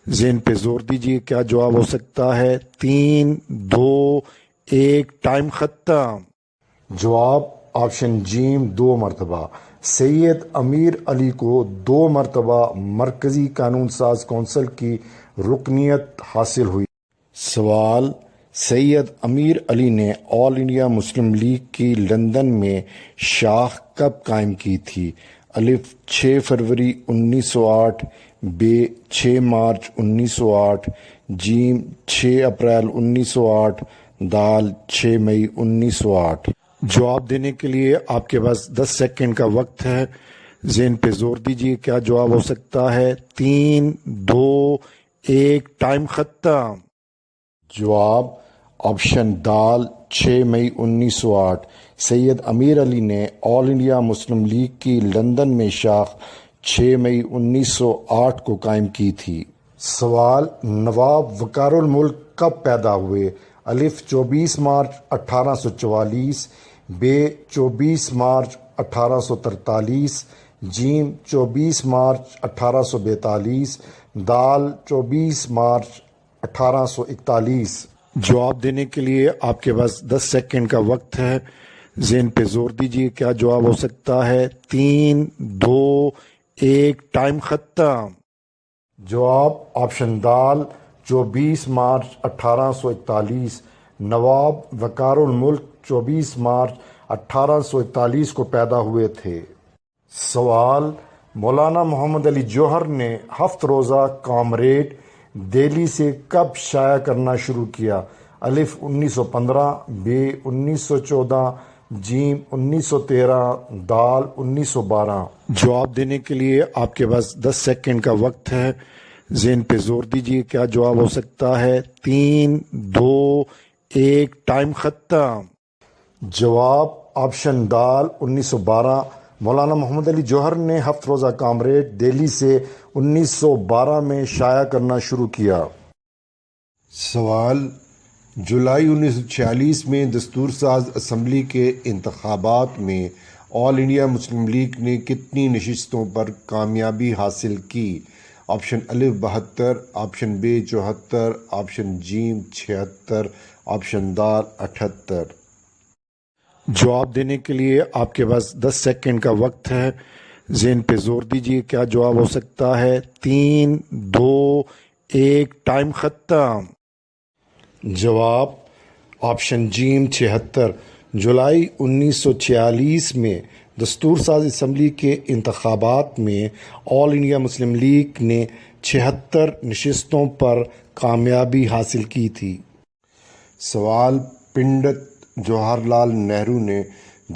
ذہن پہ زور دیجیے، کیا جواب ہو سکتا ہے؟ 3، 2، 1، ٹائم ختم۔ جواب آپشن جیم 2 مرتبہ۔ سید امیر علی کو 2 مرتبہ مرکزی قانون ساز کونسل کی رکنیت حاصل ہوئی۔ سوال: سید امیر علی نے آل انڈیا مسلم لیگ کی لندن میں شاخ کب قائم کی تھی؟ الف 6 فروری 1908، بے 6 مارچ 1908، جیم 6 اپریل 1908، دال 6 مئی 1908۔ جواب دینے کے لیے آپ کے پاس 10 سیکنڈ کا وقت ہے، ذہن پہ زور دیجیے، کیا جواب ہو سکتا ہے؟ 3، 2، 1، ٹائم ختم۔ جواب آپشن دال 6 مئی 1908۔ سید امیر علی نے آل انڈیا مسلم لیگ کی لندن میں شاخ 6 مئی 1908 کو قائم کی تھی۔ سوال: نواب وقار الملک کب پیدا ہوئے؟ الف 24 مارچ 1844، بے 24 مارچ 1843، جیم 24 مارچ 1842، دال 24 مارچ 1841۔ جواب دینے کے لیے آپ کے پاس 10 سیکنڈ کا وقت ہے، ذہن پہ زور دیجیے، کیا جواب ہو سکتا ہے؟ 3، 2، 1، ٹائم ختم۔ جواب آپشن دال 24 مارچ 1841۔ نواب وقار الملک 24 مارچ 1841 کو پیدا ہوئے تھے۔ سوال: مولانا محمد علی جوہر نے 7 روزہ کامریڈ دہلی سے کب شائع کرنا شروع کیا؟ الف 1915، بے 1914، جیم 1913، دال 1912۔ جواب دینے کے لیے آپ کے پاس 10 سیکنڈ کا وقت ہے، ذہن پہ زور دیجیے، کیا جواب ہو سکتا ہے؟ 3، 2، 1، ٹائم ختم۔ جواب آپشن دال 1912۔ مولانا محمد علی جوہر نے 7 روزہ کامریڈ دہلی سے 1912 میں شائع کرنا شروع کیا۔ سوال: جولائی 1946 میں دستور ساز اسمبلی کے انتخابات میں آل انڈیا مسلم لیگ نے کتنی نشستوں پر کامیابی حاصل کی؟ آپشن الف 72، آپشن بے 74، آپشن جیم 76، آپشن دال 78۔ جواب دینے کے لیے آپ کے پاس 10 سیکنڈ کا وقت ہے، ذہن پہ زور دیجیے کیا جواب ہو سکتا ہے۔ 3، 2، 1، ٹائم ختم۔ جواب آپشن جیم 76۔ جولائی 1946 میں دستور ساز اسمبلی کے انتخابات میں آل انڈیا مسلم لیگ نے 76 نشستوں پر کامیابی حاصل کی تھی۔ سوال، پنڈت جواہر لال نہرو نے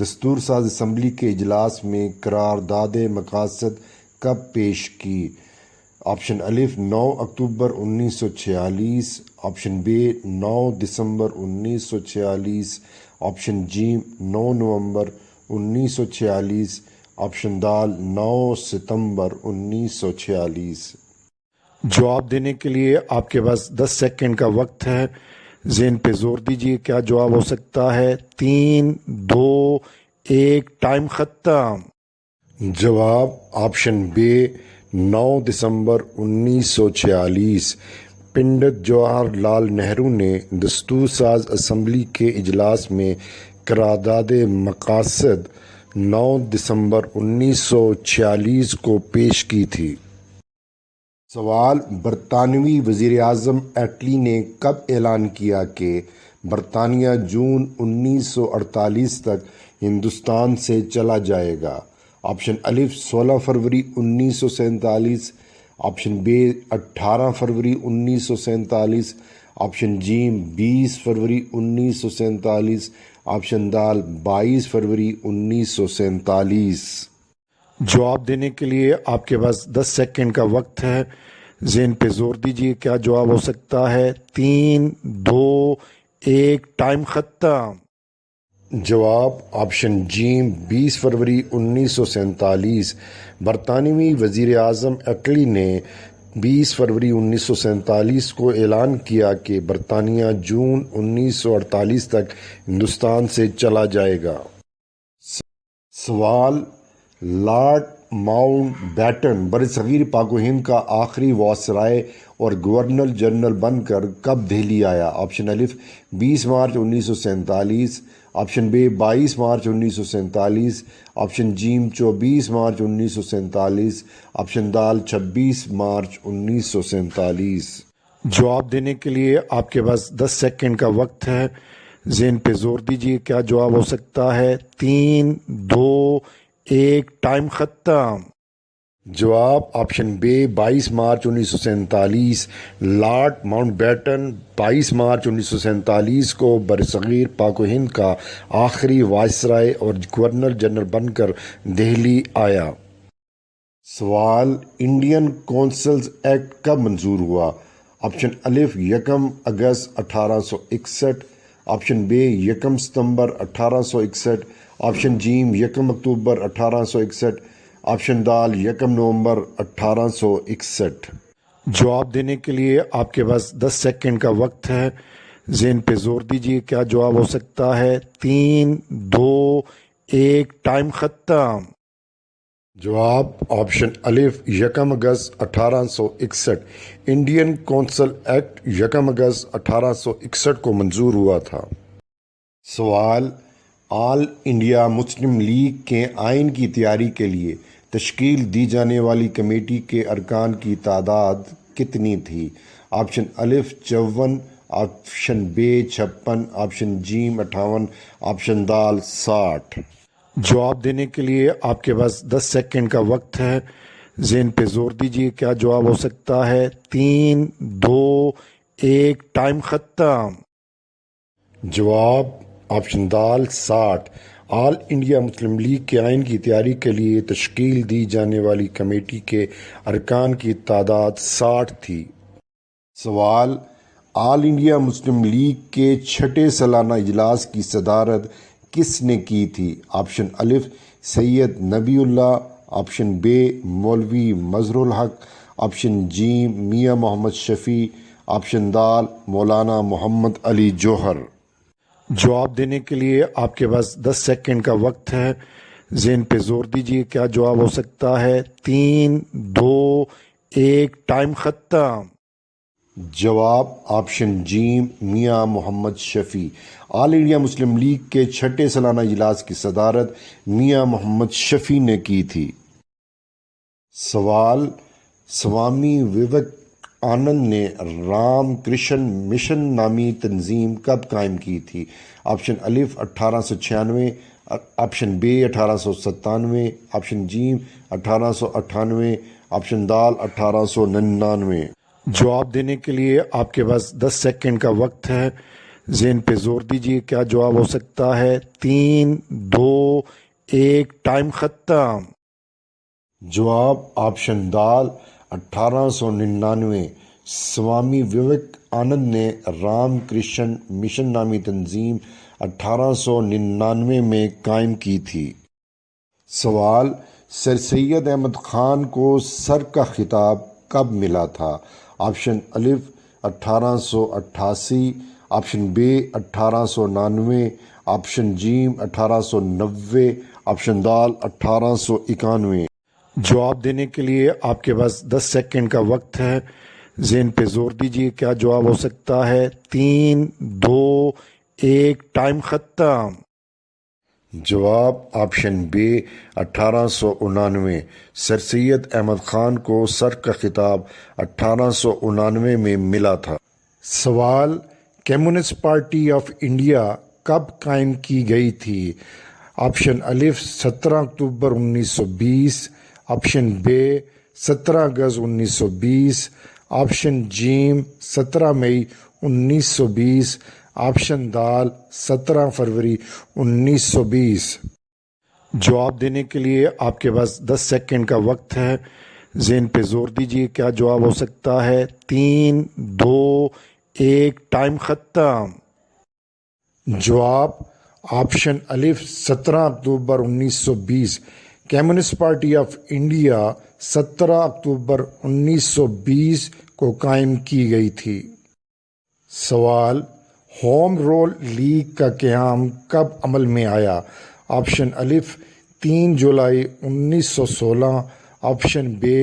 دستور ساز اسمبلی کے اجلاس میں قرارداد مقاصد کب پیش کی؟ آپشن الف 9 اکتوبر 1946، آپشن بے 9 دسمبر 1946، آپشن جیم 9 نومبر 1946، آپشن دال 9 ستمبر 1946۔ جواب دینے کے لیے آپ کے پاس 10 سیکنڈ کا وقت ہے، ذہن پہ زور دیجیے کیا جواب ہو سکتا ہے۔ 3، 2، 1، ٹائم ختم۔ جواب آپشن بے 9 دسمبر 1946۔ پنڈت جواہر لال نہرو نے دستور ساز اسمبلی کے اجلاس میں قرارداد مقاصد 9 دسمبر 1946 کو پیش کی تھی۔ سوال، برطانوی وزیر اعظم ایٹلی نے کب اعلان کیا کہ برطانیہ جون 1948 تک ہندوستان سے چلا جائے گا؟ آپشن الف 16 فروری 1947، آپشن بے 18 فروری 1947، آپشن جیم 20 فروری 1947، آپشن دال 22 فروری 1947۔ جواب دینے کے لیے آپ کے پاس 10 سیکنڈ کا وقت ہے، ذہن پہ زور دیجیے کیا جواب ہو سکتا ہے۔ 3، 2، 1، ٹائم ختم۔ جواب آپشن جیم 20 فروری 1947۔ برطانوی وزیر اعظم ایٹلی نے 20 فروری 1947 کو اعلان کیا کہ برطانیہ جون 1948 تک ہندوستان سے چلا جائے گا۔ سوال، لارڈ ماؤنٹ بیٹن برصغیر پاک و ہند کا آخری وائسرائے اور گورنر جنرل بن کر کب دہلی آیا؟ آپشن الف 20 مارچ 1947، آپشن بے 22 مارچ 1947، آپشن جیم 24 مارچ 1947، آپشن دال 26 مارچ 1947۔ جواب دینے کے لیے آپ کے پاس 10 سیکنڈ کا وقت ہے، ذہن پہ زور دیجیے کیا جواب ہو سکتا ہے۔ 3، 2، 1، ٹائم ختم۔ جواب آپشن بے 22 مارچ 1947۔ لارڈ ماؤنٹ بیٹن 22 مارچ 1947 کو برصغیر پاک و ہند کا آخری وائسرائے اور گورنر جنرل بن کر دہلی آیا۔ سوال، انڈین کونسلز ایکٹ کب منظور ہوا؟ آپشن الف 1 اگست 1861، آپشن بے 1 ستمبر 1861، آپشن جیم 1 اکتوبر 1861، آپشن دال 1 نومبر 1861۔ جواب دینے کے لیے آپ کے پاس 10 سیکنڈ کا وقت ہے، ذہن پہ زور دیجیے کیا جواب ہو سکتا ہے۔ 3، 2، 1، ٹائم ختم۔ جواب آپشن الف 1 اگست 1861۔ انڈین کونسل ایکٹ 1 اگست 1861 کو منظور ہوا تھا۔ سوال، آل انڈیا مسلم لیگ کے آئین کی تیاری کے لیے تشکیل دی جانے والی کمیٹی کے ارکان کی تعداد کتنی تھی؟ آپشن الف 54، آپشن بے 56، آپشن جیم 58، آپشن دال 60۔ جواب دینے کے لیے آپ کے پاس 10 سیکنڈ کا وقت ہے، ذہن پہ زور دیجیے کیا جواب ہو سکتا ہے۔ 3، 2، 1، ٹائم ختم۔ جواب آپشن دال 60۔ آل انڈیا مسلم لیگ کے آئین کی تیاری کے لیے تشکیل دی جانے والی کمیٹی کے ارکان کی تعداد 60 تھی۔ سوال، آل انڈیا مسلم لیگ کے 6 سالانہ اجلاس کی صدارت کس نے کی تھی؟ آپشن الف سید نبی اللہ، آپشن بے مولوی مظہر الحق، آپشن جیم میاں محمد شفیع، آپشن دال مولانا محمد علی جوہر۔ جواب دینے کے لیے آپ کے پاس 10 سیکنڈ کا وقت ہے، ذہن پہ زور دیجیے کیا جواب ہو سکتا ہے۔ 3 2 1 ٹائم ختم۔ جواب آپشن جیم میاں محمد شفیع۔ آل انڈیا مسلم لیگ کے چھٹے سالانہ اجلاس کی صدارت میاں محمد شفیع نے کی تھی۔ سوال، سوامی وویک آنند نے رام کرشن مشن نامی تنظیم کب قائم کی تھی؟ آپشن الف 1896، آپشن بے 1897، آپشن جیم 1898، آپشن دال 1899۔ جواب دینے کے لیے آپ کے پاس 10 سیکنڈ کا وقت ہے، ذہن پہ زور دیجیے کیا جواب ہو سکتا ہے۔ 3 2 1 ٹائم ختم۔ جواب آپشن دال 1899۔ سوامی وویک آنند نے رام کرشن مشن نامی تنظیم 1899 میں قائم کی تھی۔ سوال، سر سید احمد خان کو سر کا خطاب کب ملا تھا؟ آپشن الف 1888، آپشن بے 1899، آپشن جیم 1890، آپشن دال 1891۔ جواب دینے کے لیے آپ کے پاس 10 سیکنڈ کا وقت ہے، ذہن پہ زور دیجیے کیا جواب ہو سکتا ہے۔ 3 2 1 ٹائم ختم۔ جواب آپشن بے 1899۔ سر سید احمد خان کو سر کا خطاب 1899 میں ملا تھا۔ سوال، کمیونسٹ پارٹی آف انڈیا کب قائم کی گئی تھی؟ آپشن الف 17 اکتوبر 1920، آپشن بے 17 اگست 1920، آپشن جیم 17 مئی 1920، آپشن دال 17 فروری 1920۔ جواب دینے کے لیے آپ کے پاس 10 سیکنڈ کا وقت ہے، ذہن پہ زور دیجیے کیا جواب ہو سکتا ہے۔ 3 2 1 ٹائم ختم۔ جواب آپشن الف 17 اکتوبر 1920۔ کمیونسٹ پارٹی آف انڈیا 17 اکتوبر 1920 کو قائم کی گئی تھی۔ سوال، ہوم رول لیگ کا قیام کب عمل میں آیا؟ آپشن الف 3 جولائی 1916، آپشن بے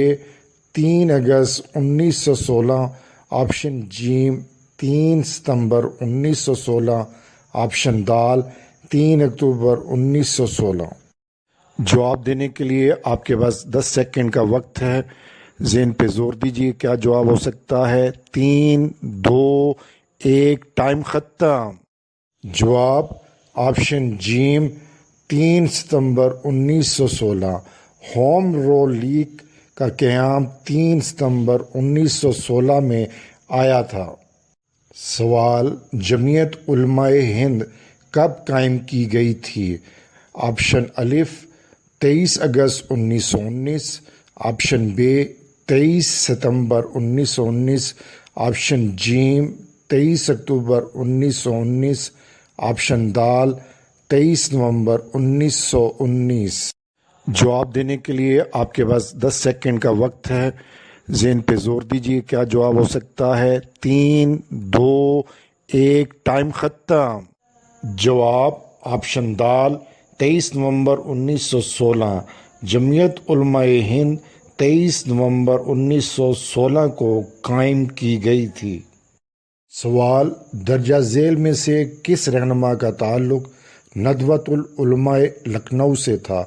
3 اگست 1916، آپشن جیم 3 ستمبر 1916، آپشن دال 3 اکتوبر 1916۔ جواب دینے کے لیے آپ کے پاس 10 سیکنڈ کا وقت ہے، ذہن پہ زور دیجیے کیا جواب ہو سکتا ہے۔ 3 2 1 ٹائم ختم۔ جواب آپشن جیم 3 ستمبر 1916۔ ہوم رول لیگ کا قیام 3 ستمبر 1916 میں آیا تھا۔ سوال، جمعیت علماء ہند کب قائم کی گئی تھی؟ آپشن الف 23 اگست 1919، آپشن بے 23 ستمبر 1919، آپشن جیم 23 اکتوبر 1919، آپشن دال 23 نومبر 1919۔ جواب دینے کے لیے آپ کے پاس 10 سیکنڈ کا وقت ہے، ذہن پہ زور دیجیے کیا جواب ہو سکتا ہے۔ 3 2 1 ٹائم ختم۔ جواب آپشن دال 23 نومبر 1916۔ جمعیت علماء ہند 23 نومبر 1916 کو قائم کی گئی تھی۔ سوال، درجہ ذیل میں سے کس رہنما کا تعلق ندوۃ العلماء لکھنؤ سے تھا؟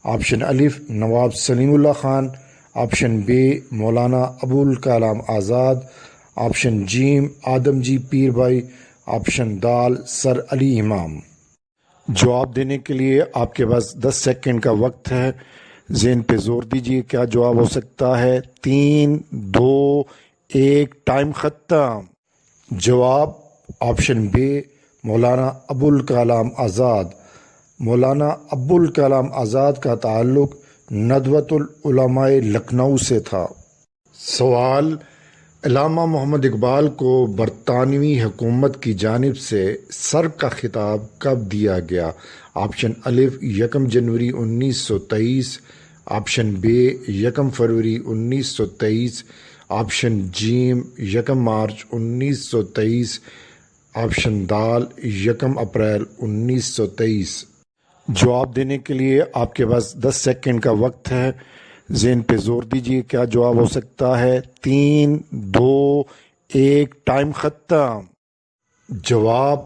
آپشن الف نواب سلیم اللہ خان، آپشن بے مولانا ابوالکلام آزاد، آپشن جیم آدم جی پیر بھائی، آپشن دال سر علی امام۔ جواب دینے کے لیے آپ کے پاس 10 سیکنڈ کا وقت ہے، ذہن پہ زور دیجیے کیا جواب ہو سکتا ہے۔ 3 2 1 ٹائم ختم۔ جواب آپشن بے مولانا ابوالکلام آزاد۔ مولانا ابوالکلام آزاد کا تعلق ندوۃ العلماء لکھنؤ سے تھا۔ سوال، علامہ محمد اقبال کو برطانوی حکومت کی جانب سے سر کا خطاب کب دیا گیا؟ آپشن الف 1 جنوری 1923، آپشن بے 1 فروری 1923، آپشن جیم 1 مارچ 1923، آپشن دال 1 اپریل 1923۔ جواب دینے کے لیے آپ کے پاس 10 سیکنڈ کا وقت ہے، ذہن پہ زور دیجیے، کیا جواب ہو سکتا ہے؟ 3، 2، 1، ٹائم ختم۔ جواب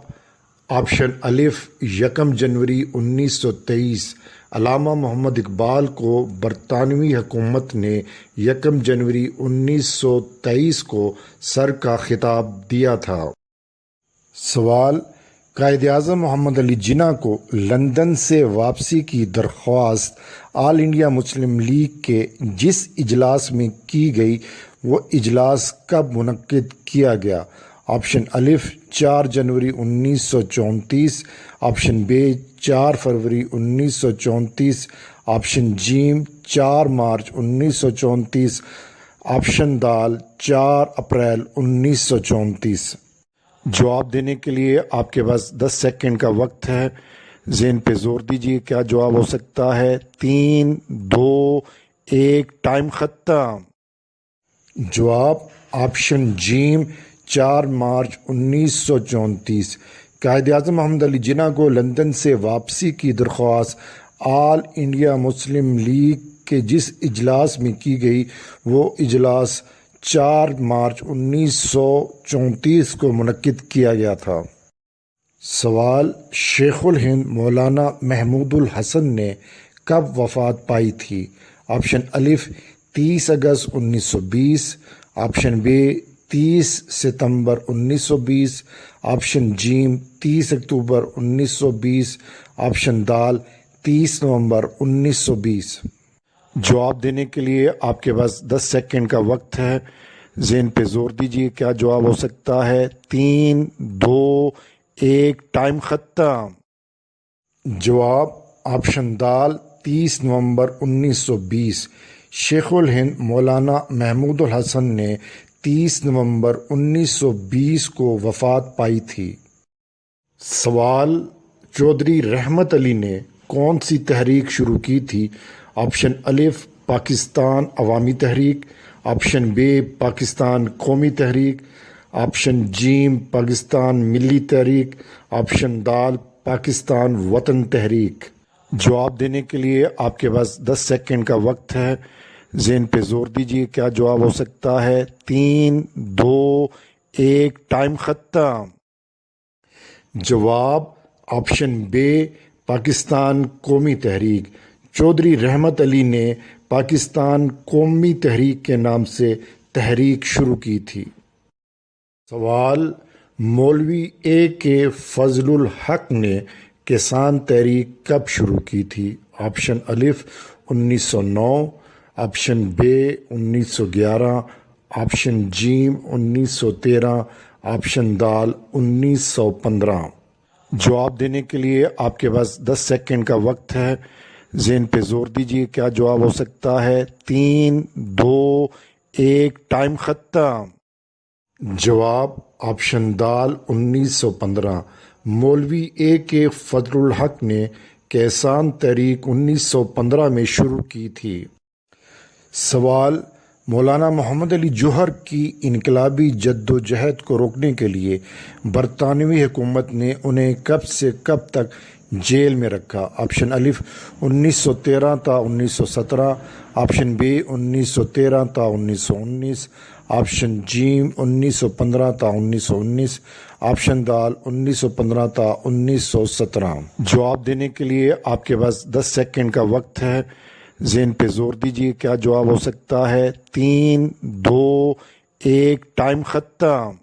آپشن الف 1 جنوری 1923۔ علامہ محمد اقبال کو برطانوی حکومت نے 1 جنوری 1923 کو سر کا خطاب دیا تھا۔ سوال، قائد اعظم محمد علی جناح کو لندن سے واپسی کی درخواست آل انڈیا مسلم لیگ کے جس اجلاس میں کی گئی وہ اجلاس کب منعقد کیا گیا؟ آپشن الف 4 جنوری 1934، آپشن بے 4 فروری 1934، آپشن جیم 4 مارچ 1934، آپشن دال 4 اپریل 1934۔ جواب دینے کے لیے آپ کے پاس 10 سیکنڈ کا وقت ہے، ذہن پہ زور دیجیے، کیا جواب ہو سکتا ہے؟ 3، 2، 1، ٹائم ختم۔ جواب آپشن جیم 4 مارچ 1934۔ قائد اعظم محمد علی جناح کو لندن سے واپسی کی درخواست آل انڈیا مسلم لیگ کے جس اجلاس میں کی گئی وہ اجلاس 4 مارچ 1934 کو منعقد کیا گیا تھا۔ سوال، شیخ الہند مولانا محمود الحسن نے کب وفات پائی تھی؟ آپشن الف 30 اگست 1920، آپشن بے 30 ستمبر 1920، آپشن جیم 30 اکتوبر 1920، آپشن دال 30 نومبر 1920۔ جواب دینے کے لیے آپ کے پاس 10 سیکنڈ کا وقت ہے، ذہن پہ زور دیجیے، کیا جواب ہو سکتا ہے؟ 3، 2، 1، ٹائم ختم۔ جواب آپشن دال 30 نومبر 1920۔ شیخ الہند مولانا محمود الحسن نے 30 نومبر 1920 کو وفات پائی تھی۔ سوال، چودھری رحمت علی نے کون سی تحریک شروع کی تھی؟ آپشن الف پاکستان عوامی تحریک، آپشن بے پاکستان قومی تحریک، آپشن جیم پاکستان ملی تحریک، آپشن دال پاکستان وطن تحریک۔ جواب دینے کے لیے آپ کے پاس 10 سیکنڈ کا وقت ہے، ذہن پہ زور دیجیے، کیا جواب ہو سکتا ہے؟ 3، 2، 1، ٹائم ختم۔ جواب آپشن بے پاکستان قومی تحریک۔ چودھری رحمت علی نے پاکستان قومی تحریک کے نام سے تحریک شروع کی تھی۔ سوال، مولوی اے کے فضل الحق نے کسان تحریک کب شروع کی تھی؟ آپشن الف 1909، آپشن بے 1911، آپشن جیم 1913، آپشن دال 1915۔ جواب دینے کے لیے آپ کے پاس 10 سیکنڈ کا وقت ہے، ذہن پہ زور دیجیے، کیا جواب ہو سکتا ہے؟ 3، 2، 1، ٹائم ختم۔ جواب آپشن دال 1915۔ مولوی اے کے فضل الحق نے کسان تحریک 1915 میں شروع کی تھی۔ سوال، مولانا محمد علی جوہر کی انقلابی جد و جہد کو روکنے کے لیے برطانوی حکومت نے انہیں کب سے کب تک جیل میں رکھا؟ آپشن الف 1913 تا 1917، آپشن بے 1913 تا 1919، آپشن جیم 1915 تا 1919، آپشن دال 1915 تا 1917۔ جواب دینے کے لیے آپ کے پاس 10 سیکنڈ کا وقت ہے، ذہن پہ زور دیجیے، کیا جواب ہو سکتا ہے؟ 3، 2، 1، ٹائم ختم۔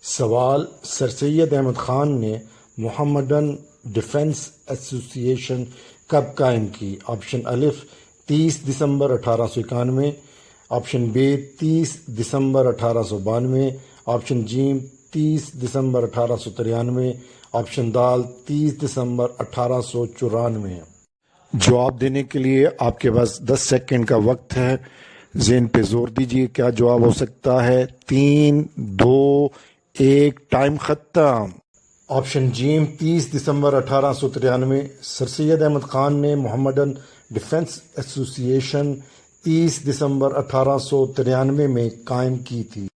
سوال، سر سید احمد خان نے محمدن ڈیفنس ایسوسی ایشن کب قائم کی؟ آپشن الف 30 دسمبر 1891، آپشن بے 30 دسمبر 1892، آپشن جیم 30 دسمبر 1893، آپشن دال 30 دسمبر 1894۔ جواب دینے کے لیے آپ کے پاس 10 سیکنڈ کا وقت ہے، ذہن پہ زور دیجیے کیا جواب ہو سکتا ہے۔ 3 2 1 ٹائم ختم۔ آپشن جیم 30 دسمبر 1893 سر سید احمد خان نے محمدن ڈیفنس ایسوسی ایشن 30 دسمبر 1893 میں قائم کی تھی۔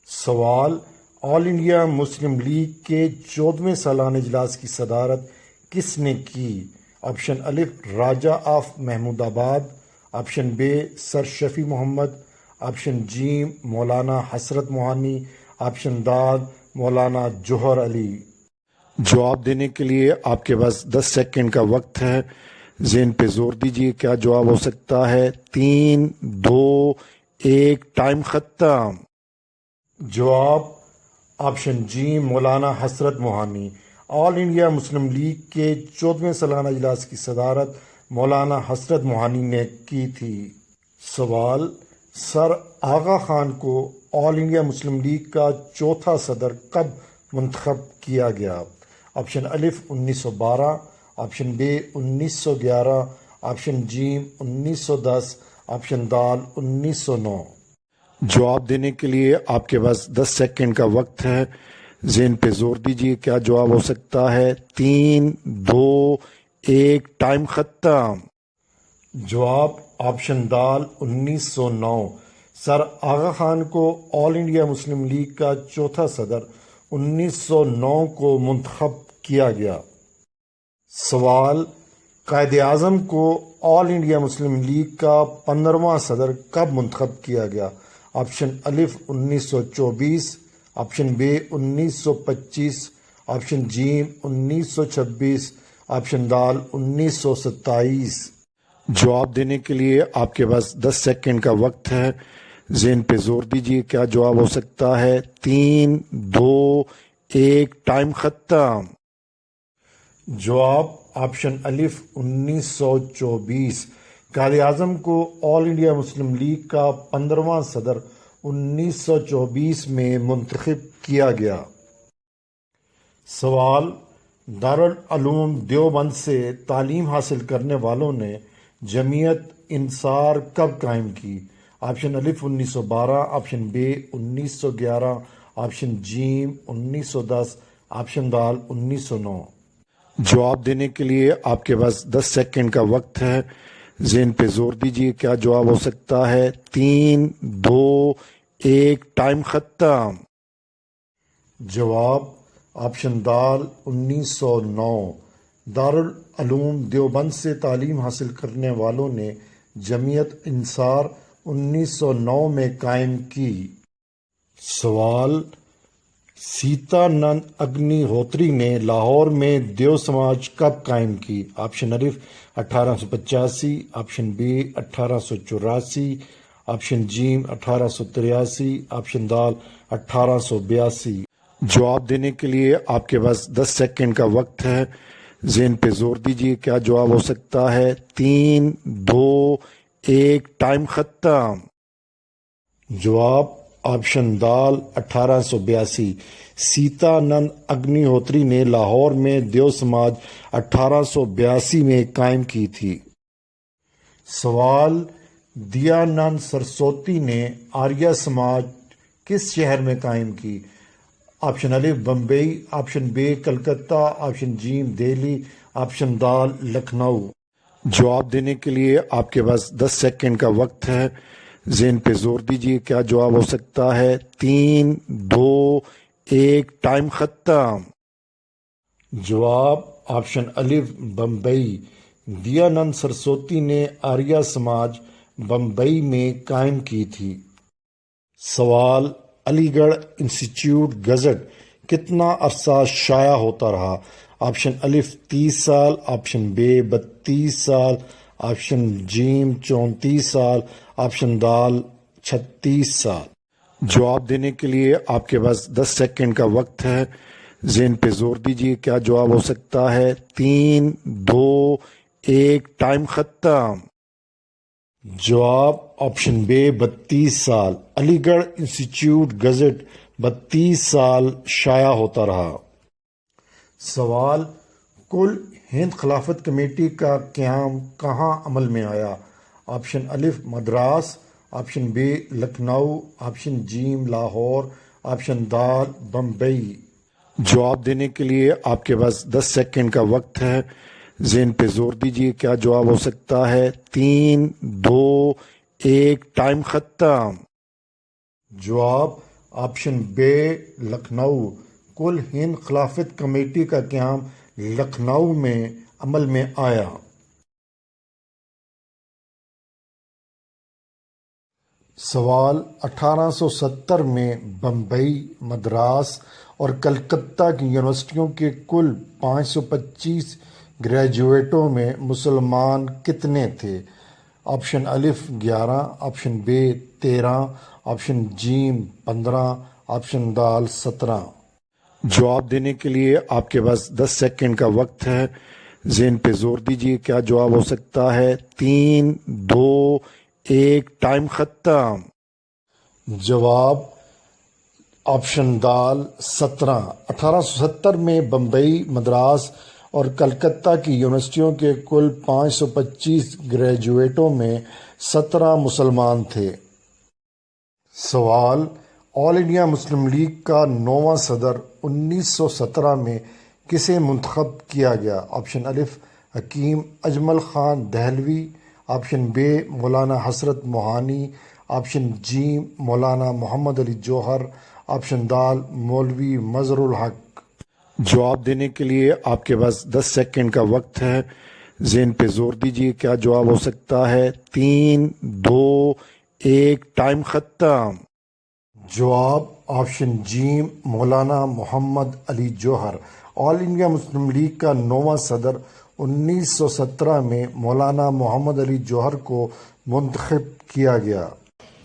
سوال، آل انڈیا مسلم لیگ کے 14ویں سالانہ اجلاس کی صدارت کس نے کی؟ آپشن الف راجہ آف محمود آباد، آپشن بے سر شفیع محمد، آپشن جیم مولانا حسرت موہانی، آپشن دال مولانا جوہر علی۔ جواب دینے کے لیے آپ کے پاس 10 سیکنڈ کا وقت ہے، ذہن پہ زور دیجیے کیا جواب ہو سکتا ہے۔ 3 2 1 ٹائم ختم۔ جواب آپشن جی مولانا حسرت موہانی۔ آل انڈیا مسلم لیگ کے 14ویں سالانہ اجلاس کی صدارت مولانا حسرت موہانی نے کی تھی۔ سوال، سر آغا خان کو آل انڈیا مسلم لیگ کا چوتھا صدر کب منتخب کیا گیا؟ آپشن الف 1912، آپشن بے 1911، آپشن جیم 1910، آپشن دال 1909۔ جواب دینے کے لیے آپ کے پاس 10 سیکنڈ کا وقت ہے، ذہن پہ زور دیجیے کیا جواب ہو سکتا ہے۔ 3 2 1 ٹائم ختم۔ جواب آپشن دال 1909۔ سر آغا خان کو آل انڈیا مسلم لیگ کا چوتھا صدر 1909 کو منتخب کیا گیا۔ سوال، قائد اعظم کو آل انڈیا مسلم لیگ کا 15واں صدر کب منتخب کیا گیا؟ آپشن الف 1924، آپشن بے 1925، آپشن جیم 1926، آپشن دال 1927۔ جواب دینے کے لیے آپ کے پاس 10 سیکنڈ کا وقت ہے، ذہن پہ زور دیجیے کیا جواب ہو سکتا ہے۔ 3 2 1 ٹائم ختم۔ جواب آپشن الف 1924۔ قائد اعظم کو آل انڈیا مسلم لیگ کا 15واں صدر 1924 میں منتخب کیا گیا۔ سوال، دارالعلوم دیوبند سے تعلیم حاصل کرنے والوں نے جمعیت انصار کب قائم کی؟ آپشن الف 1912، آپشن بے 1911، آپشن جیم 1910، آپشن دال 1909۔ جواب دینے کے لیے آپ کے پاس 10 سیکنڈ کا وقت ہے، ذہن پہ زور دیجیے کیا جواب ہو سکتا ہے۔ 3 2 1 ٹائم ختم۔ جواب آپشن دال 1909۔ دارالعلوم دیوبند سے تعلیم حاصل کرنے والوں نے جمعیت انصار 1909 میں قائم کی۔ سوال، سیتانند اگنی ہوتری نے لاہور میں دیو سماج کب قائم کی؟ آپشن الف 1885، آپشن بی 1884، آپشن جیم 1883، آپشن دال 1882۔ جواب دینے کے لیے آپ کے پاس 10 سیکنڈ کا وقت ہے، ذہن پہ زور دیجیے کیا جواب ہو سکتا ہے۔ 3 2 1 ٹائم ختم۔ جواب آپشن دال 1882۔ سیتانند اگنی ہوتری نے لاہور میں دیو سماج 1882 میں قائم کی تھی۔ سوال، دیانند سرسوتی نے آریہ سماج کس شہر میں قائم کی؟ آپشن الف بمبئی، آپشن بے کلکتہ، آپشن جیم دہلی، آپشن دال لکھنؤ۔ جواب دینے کے لیے آپ کے پاس 10 سیکنڈ کا وقت ہے، ذہن پہ زور دیجیے کیا جواب ہو سکتا ہے۔ 3 2 1 ٹائم ختم۔ جواب آپشن الف بمبئی۔ دیانند سرسوتی نے آریہ سماج بمبئی میں قائم کی تھی۔ سوال، علی گڑھ انسٹیٹیوٹ گزٹ کتنا عرصہ شائع ہوتا رہا؟ آپشن الف 30 سال، آپشن بے 32 سال، آپشن جیم 34 سال، آپشن دال 36 سال۔ جواب دینے کے لیے آپ کے پاس 10 سیکنڈ کا وقت ہے، ذہن پہ زور دیجیے کیا جواب ہو سکتا ہے۔ 3 2 1 ٹائم ختم۔ جواب آپشن بے 32 سال۔ علی گڑھ انسٹیٹیوٹ گزٹ 32 سال شائع ہوتا رہا۔ سوال، کل ہند خلافت کمیٹی کا قیام کہاں عمل میں آیا؟ آپشن الف Madras, option B Lucknow, option جیم لاہور، آپشن دال بمبئی۔ جواب دینے کے لیے آپ کے پاس 10 سیکنڈ کا وقت ہے، ذہن پہ زور دیجیے، کیا جواب ہو سکتا ہے؟ 3 2 1 ٹائم ختم۔ جواب آپشن بی لکھنؤ۔ کل ہند خلافت کمیٹی کا قیام لکھنؤ میں عمل میں آیا۔ سوال 1870 میں بمبئی، مدراس اور کلکتہ کی یونیورسٹیوں کے کل 525 گریجویٹوں میں مسلمان کتنے تھے؟ آپشن الف 11، آپشن بی 13، آپشن جیم 15، آپشن دال 17۔ جواب دینے کے لیے آپ کے پاس 10 سیکنڈ کا وقت ہے، ذہن پہ زور دیجیے، کیا جواب ہو سکتا ہے؟ 3 2 1 ٹائم ختم۔ جواب آپشن دال 17۔ 1870 میں بمبئی، مدراس اور کلکتہ کی یونیورسٹیوں کے کل 525 گریجویٹوں میں 17 مسلمان تھے۔ سوال آل انڈیا مسلم لیگ کا 9واں صدر 1917 میں کسے منتخب کیا گیا؟ آپشن الف Hakim Ajmal Khan Dehlavi, option B Maulana Hasrat Mohani, option جیم مولانا محمد علی جوہر، آپشن دال مولوی مظہر الحق۔ جواب دینے کے لیے آپ کے پاس 10 سیکنڈ کا وقت ہے، ذہن پہ زور دیجیے، کیا جواب ہو سکتا ہے؟ 3 2 1 ٹائم ختم۔ جواب آپشن جیم مولانا محمد علی جوہر۔ آل انڈیا مسلم لیگ کا 9واں صدر 1917 میں مولانا محمد علی جوہر کو منتخب کیا گیا۔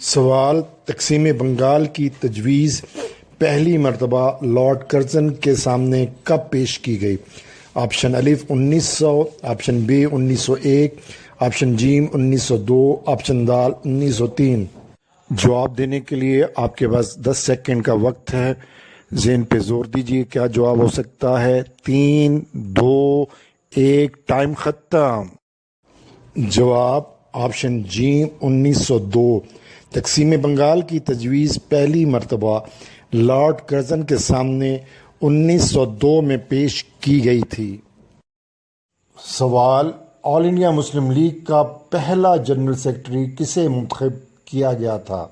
سوال تقسیم بنگال کی تجویز پہلی مرتبہ لارڈ کرزن کے سامنے کب پیش کی گئی؟ آپشن الف 1900، آپشن بی 1901، آپشن جیم 1902، آپشن دال 1903۔ جواب دینے کے لیے آپ کے پاس 10 سیکنڈ کا وقت ہے، ذہن پہ زور دیجیے، کیا جواب ہو سکتا ہے؟ 3 2 1 ٹائم ختم۔ جواب آپشن جیم 1902۔ تقسیم بنگال کی تجویز پہلی مرتبہ لارڈ کرزن کے سامنے 1902 میں پیش کی گئی تھی۔ سوال آل انڈیا مسلم لیگ کا پہلا جنرل سیکرٹری کسے منتخب کیا گیا تھا؟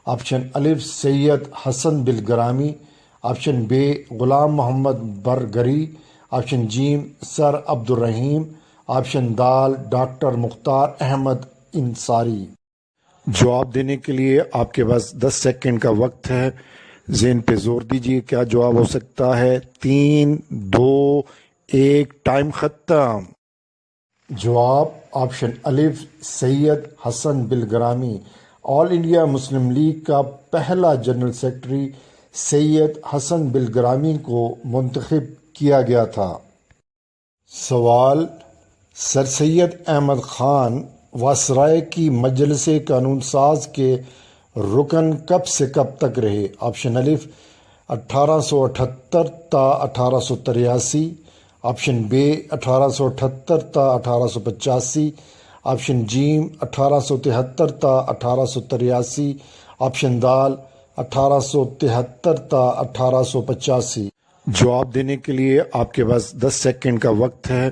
آپشن الف سید حسن بلگرامی، آپشن بی غلام محمد برگری، آپشن جیم سر عبد الرحیم، آپشن دال ڈاکٹر مختار احمد انصاری۔ جواب دینے کے لیے آپ کے پاس 10 سیکنڈ کا وقت ہے، ذہن پہ زور دیجیے، کیا جواب ہو سکتا ہے؟ 3 2 1 ٹائم ختم۔ جواب آپشن الف سید حسن بلگرامی۔ آل انڈیا مسلم لیگ کا پہلا جنرل سیکرٹری سید حسن بلگرامی کو منتخب کیا گیا تھا۔ سوال سر سید احمد خان وائسرائے کی مجلس قانون ساز کے رکن کب سے کب تک رہے؟ آپشن الف 1878 تا 1883، آپشن بی 1878 تا 1885، آپشن جیم 1873 تا 1883، آپشن دال 1873 تا 1885۔ جواب دینے کے لیے آپ کے پاس 10 سیکنڈ کا وقت ہے،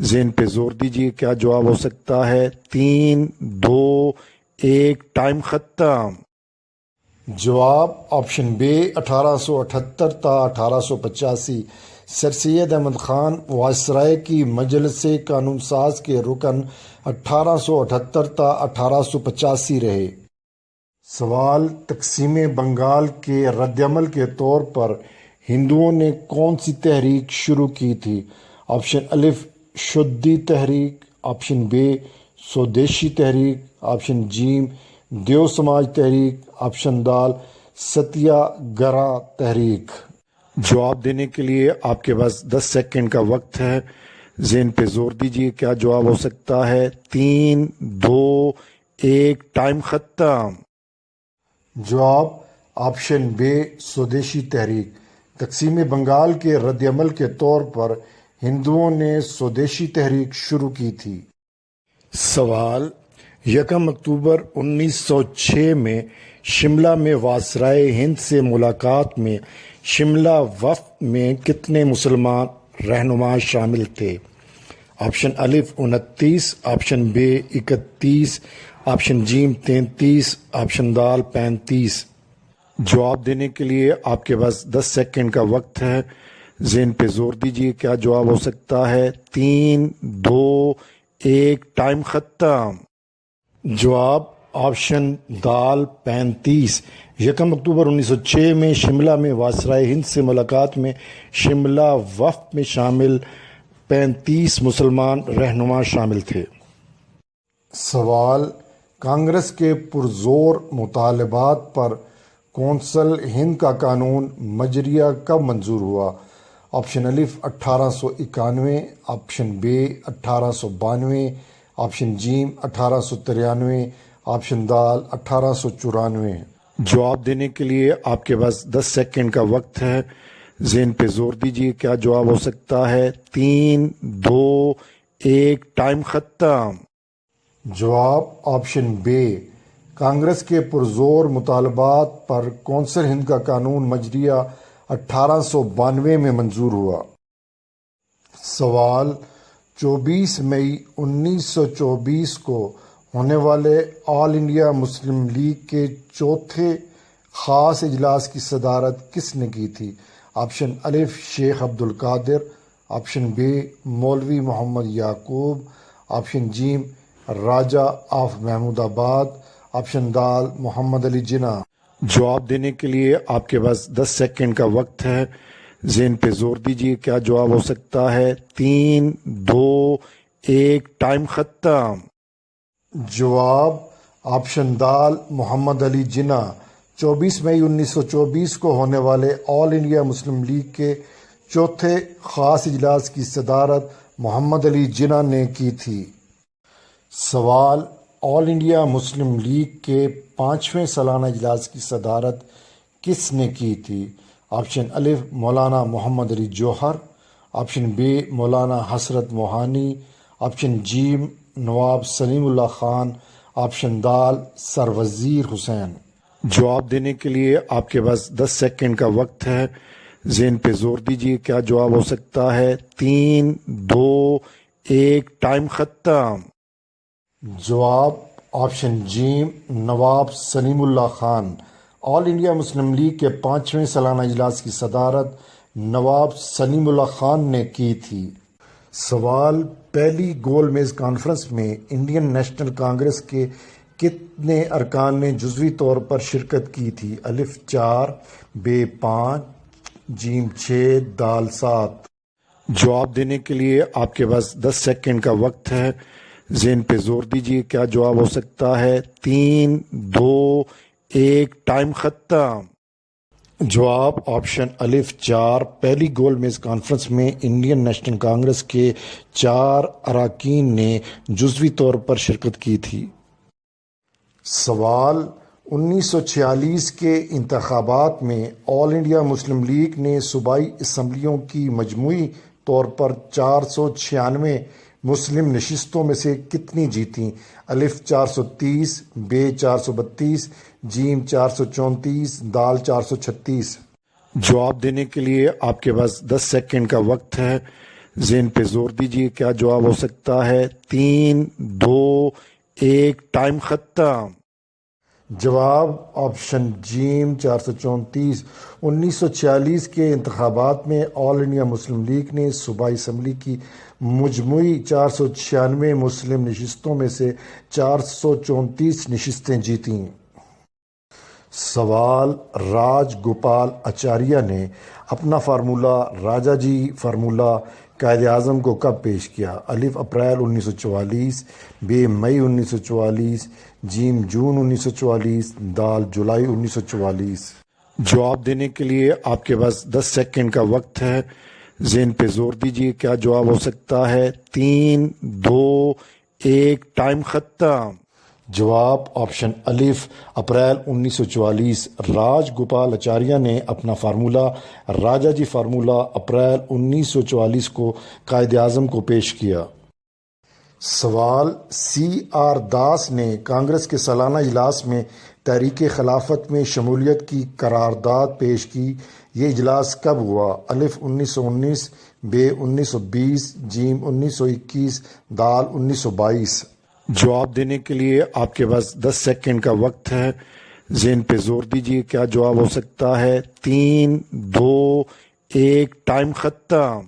ذہن پہ زور دیجیے، کیا جواب ہو سکتا ہے؟ 3 2 1 ٹائم ختم۔ جواب آپشن بی 1878 تا 1885۔ سر سید احمد خان وائسرائے کی مجلس قانون ساز کے رکن 1878 تا 1885 رہے۔ سوال تقسیم بنگال کے رد عمل کے طور پر ہندوؤں نے کون سی تحریک شروع کی تھی؟ آپشن الف شدی تحریک، آپشن بی سودیشی تحریک، آپشن جیم دیو سماج تحریک، آپشن دال ستیا گرہ تحریک۔ جواب دینے کے لیے آپ کے پاس 10 سیکنڈ کا وقت ہے، ذہن پہ زور دیجیے، کیا جواب ہو سکتا ہے؟ 3 2 1 ٹائم ختم۔ جواب آپشن بی سودیشی تحریک۔ تقسیم بنگال کے رد عمل کے طور پر ہندوؤں نے سودیشی تحریک شروع کی تھی؟ سوال: 1 اکتوبر 1906 میں شملہ میں وائسرائے ہند سے ملاقات میں شملہ وفد میں کتنے مسلمان رہنما شامل تھے؟ آپشن الف 29، آپشن ب 31، آپشن جیم 33، آپشن دال 35۔ جواب دینے کے لیے آپ کے پاس 10 سیکنڈ کا وقت ہے، ذہن پہ زور دیجیے، کیا جواب ہو سکتا ہے؟ 3، 2، 1، ٹائم ختم۔ جواب آپشن دال 35۔ 1 اکتوبر 1906 میں شملہ میں وائسرائے ہند سے ملاقات میں شملہ وفد میں شامل 35 مسلمان رہنما شامل تھے۔ سوال: کانگریس کے پرزور مطالبات پر کونسل ہند کا قانون مجریہ کب منظور ہوا؟ آپشن الف 1891، آپشن ب 1892، آپشن جیم 1893، آپشن دال 1894۔ جواب دینے کے لیے آپ کے پاس 10 سیکنڈ کا وقت ہے، ذہن پہ زور دیجیے، کیا جواب ہو سکتا ہے؟ 3، 2، 1، ٹائم ختم۔ جواب آپشن ب، کانگریس کے پرزور مطالبات پر کونسل ہند کا قانون مجریہ 1892 میں منظور ہوا۔ سوال: 24 مئی 1924 کو ہونے والے آل انڈیا مسلم لیگ کے چوتھے خاص اجلاس کی صدارت کس نے کی تھی؟ آپشن الف شیخ عبد القادر، آپشن ب مولوی محمد یعقوب، آپشن جیم Raja of Mahmudabad, option دال محمد علی جناح۔ جواب دینے کے لیے آپ کے پاس 10 سیکنڈ کا وقت ہے، ذہن پہ زور دیجیے، کیا جواب ہو سکتا ہے؟ 3، 2، 1، ٹائم ختم۔ جواب آپشن دال محمد علی جناح 24 مئی 1924 کو ہونے والے آل انڈیا مسلم لیگ کے چوتھے خاص اجلاس کی صدارت محمد علی جناح نے کی تھی۔ سوال: آل انڈیا مسلم لیگ کے 5ویں سالانہ اجلاس کی صدارت کس نے کی تھی؟ آپشن الف مولانا محمد علی جوہر، آپشن ب مولانا حسرت موہانی، آپشن جیم نواب سلیم اللہ خان، آپشن دال سر وزیر حسین۔ جواب دینے کے لیے آپ کے پاس 10 سیکنڈ کا وقت ہے، ذہن پہ زور دیجیے، کیا جواب ہو سکتا ہے؟ 3، 2، 1، ٹائم ختم۔ جواب آپشن جیم نواب سلیم اللہ خان۔ آل انڈیا مسلم لیگ کے 5ویں سالانہ اجلاس کی صدارت نواب سلیم اللہ خان نے کی تھی۔ سوال: پہلی گول میز کانفرنس میں انڈین نیشنل کانگریس کے کتنے ارکان نے جزوی طور پر شرکت کی تھی؟ الف 4، ب 5، جیم 6، دال 7۔ جواب دینے کے لیے آپ کے پاس 10 سیکنڈ کا وقت ہے، ذہن پہ زور دیجیے، کیا جواب ہو سکتا ہے؟ 3، 2، 1، ٹائم ختم۔ جواب آپشن الف 4، پہلی گول میز کانفرنس میں انڈین نیشنل کانگریس کے 4 اراکین نے جزوی طور پر شرکت کی تھی۔ سوال: 1946 کے انتخابات میں آل انڈیا مسلم لیگ نے صوبائی اسمبلیوں کی مجموعی طور پر 496 مسلم نشستوں میں سے کتنی جیتیں؟ الف 430، ب 432، جیم 434، دال 436۔ جواب دینے کے لیے آپ کے پاس 10 سیکنڈ کا وقت ہے، ذہن پہ زور دیجیے، کیا جواب ہو سکتا ہے؟ 3، 2، 1، ٹائم ختم۔ جواب آپشن جیم 434۔ 1946 کے انتخابات میں آل انڈیا مسلم لیگ نے صوبائی اسمبلی کی مجموعی 496 مسلم نشستوں میں سے 434 نشستیں جیتیں۔ سوال: راج گوپال آچاریہ نے اپنا فارمولہ راجا جی فارمولہ قائد اعظم کو کب پیش کیا؟ الف اپریل 1944، ب مئی 1944، جیم جون 1944، دال جولائی 1944۔ جواب دینے کے لیے آپ کے پاس 10 سیکنڈ کا وقت ہے، ذہن پہ زور دیجیے، کیا جواب ہو سکتا ہے؟ 3، 2، 1، ٹائم ختم۔ جواب آپشن الف اپریل 1944 راج گوپال اچاریہ نے اپنا فارمولہ راجا جی فارمولہ اپریل 1944 کو قائد اعظم کو پیش کیا۔ سوال سی آر داس نے کانگریس کے سالانہ اجلاس میں تحریک خلافت میں شمولیت کی قرارداد پیش کی، یہ اجلاس کب ہوا؟ الف 1919، بے 1920، جیم 1921، دال 1922۔ جواب دینے کے لیے آپ کے پاس 10 سیکنڈ کا وقت ہے، ذہن پہ زور دیجیے، کیا جواب ہو سکتا ہے؟ 3، 2، 1، ٹائم ختم۔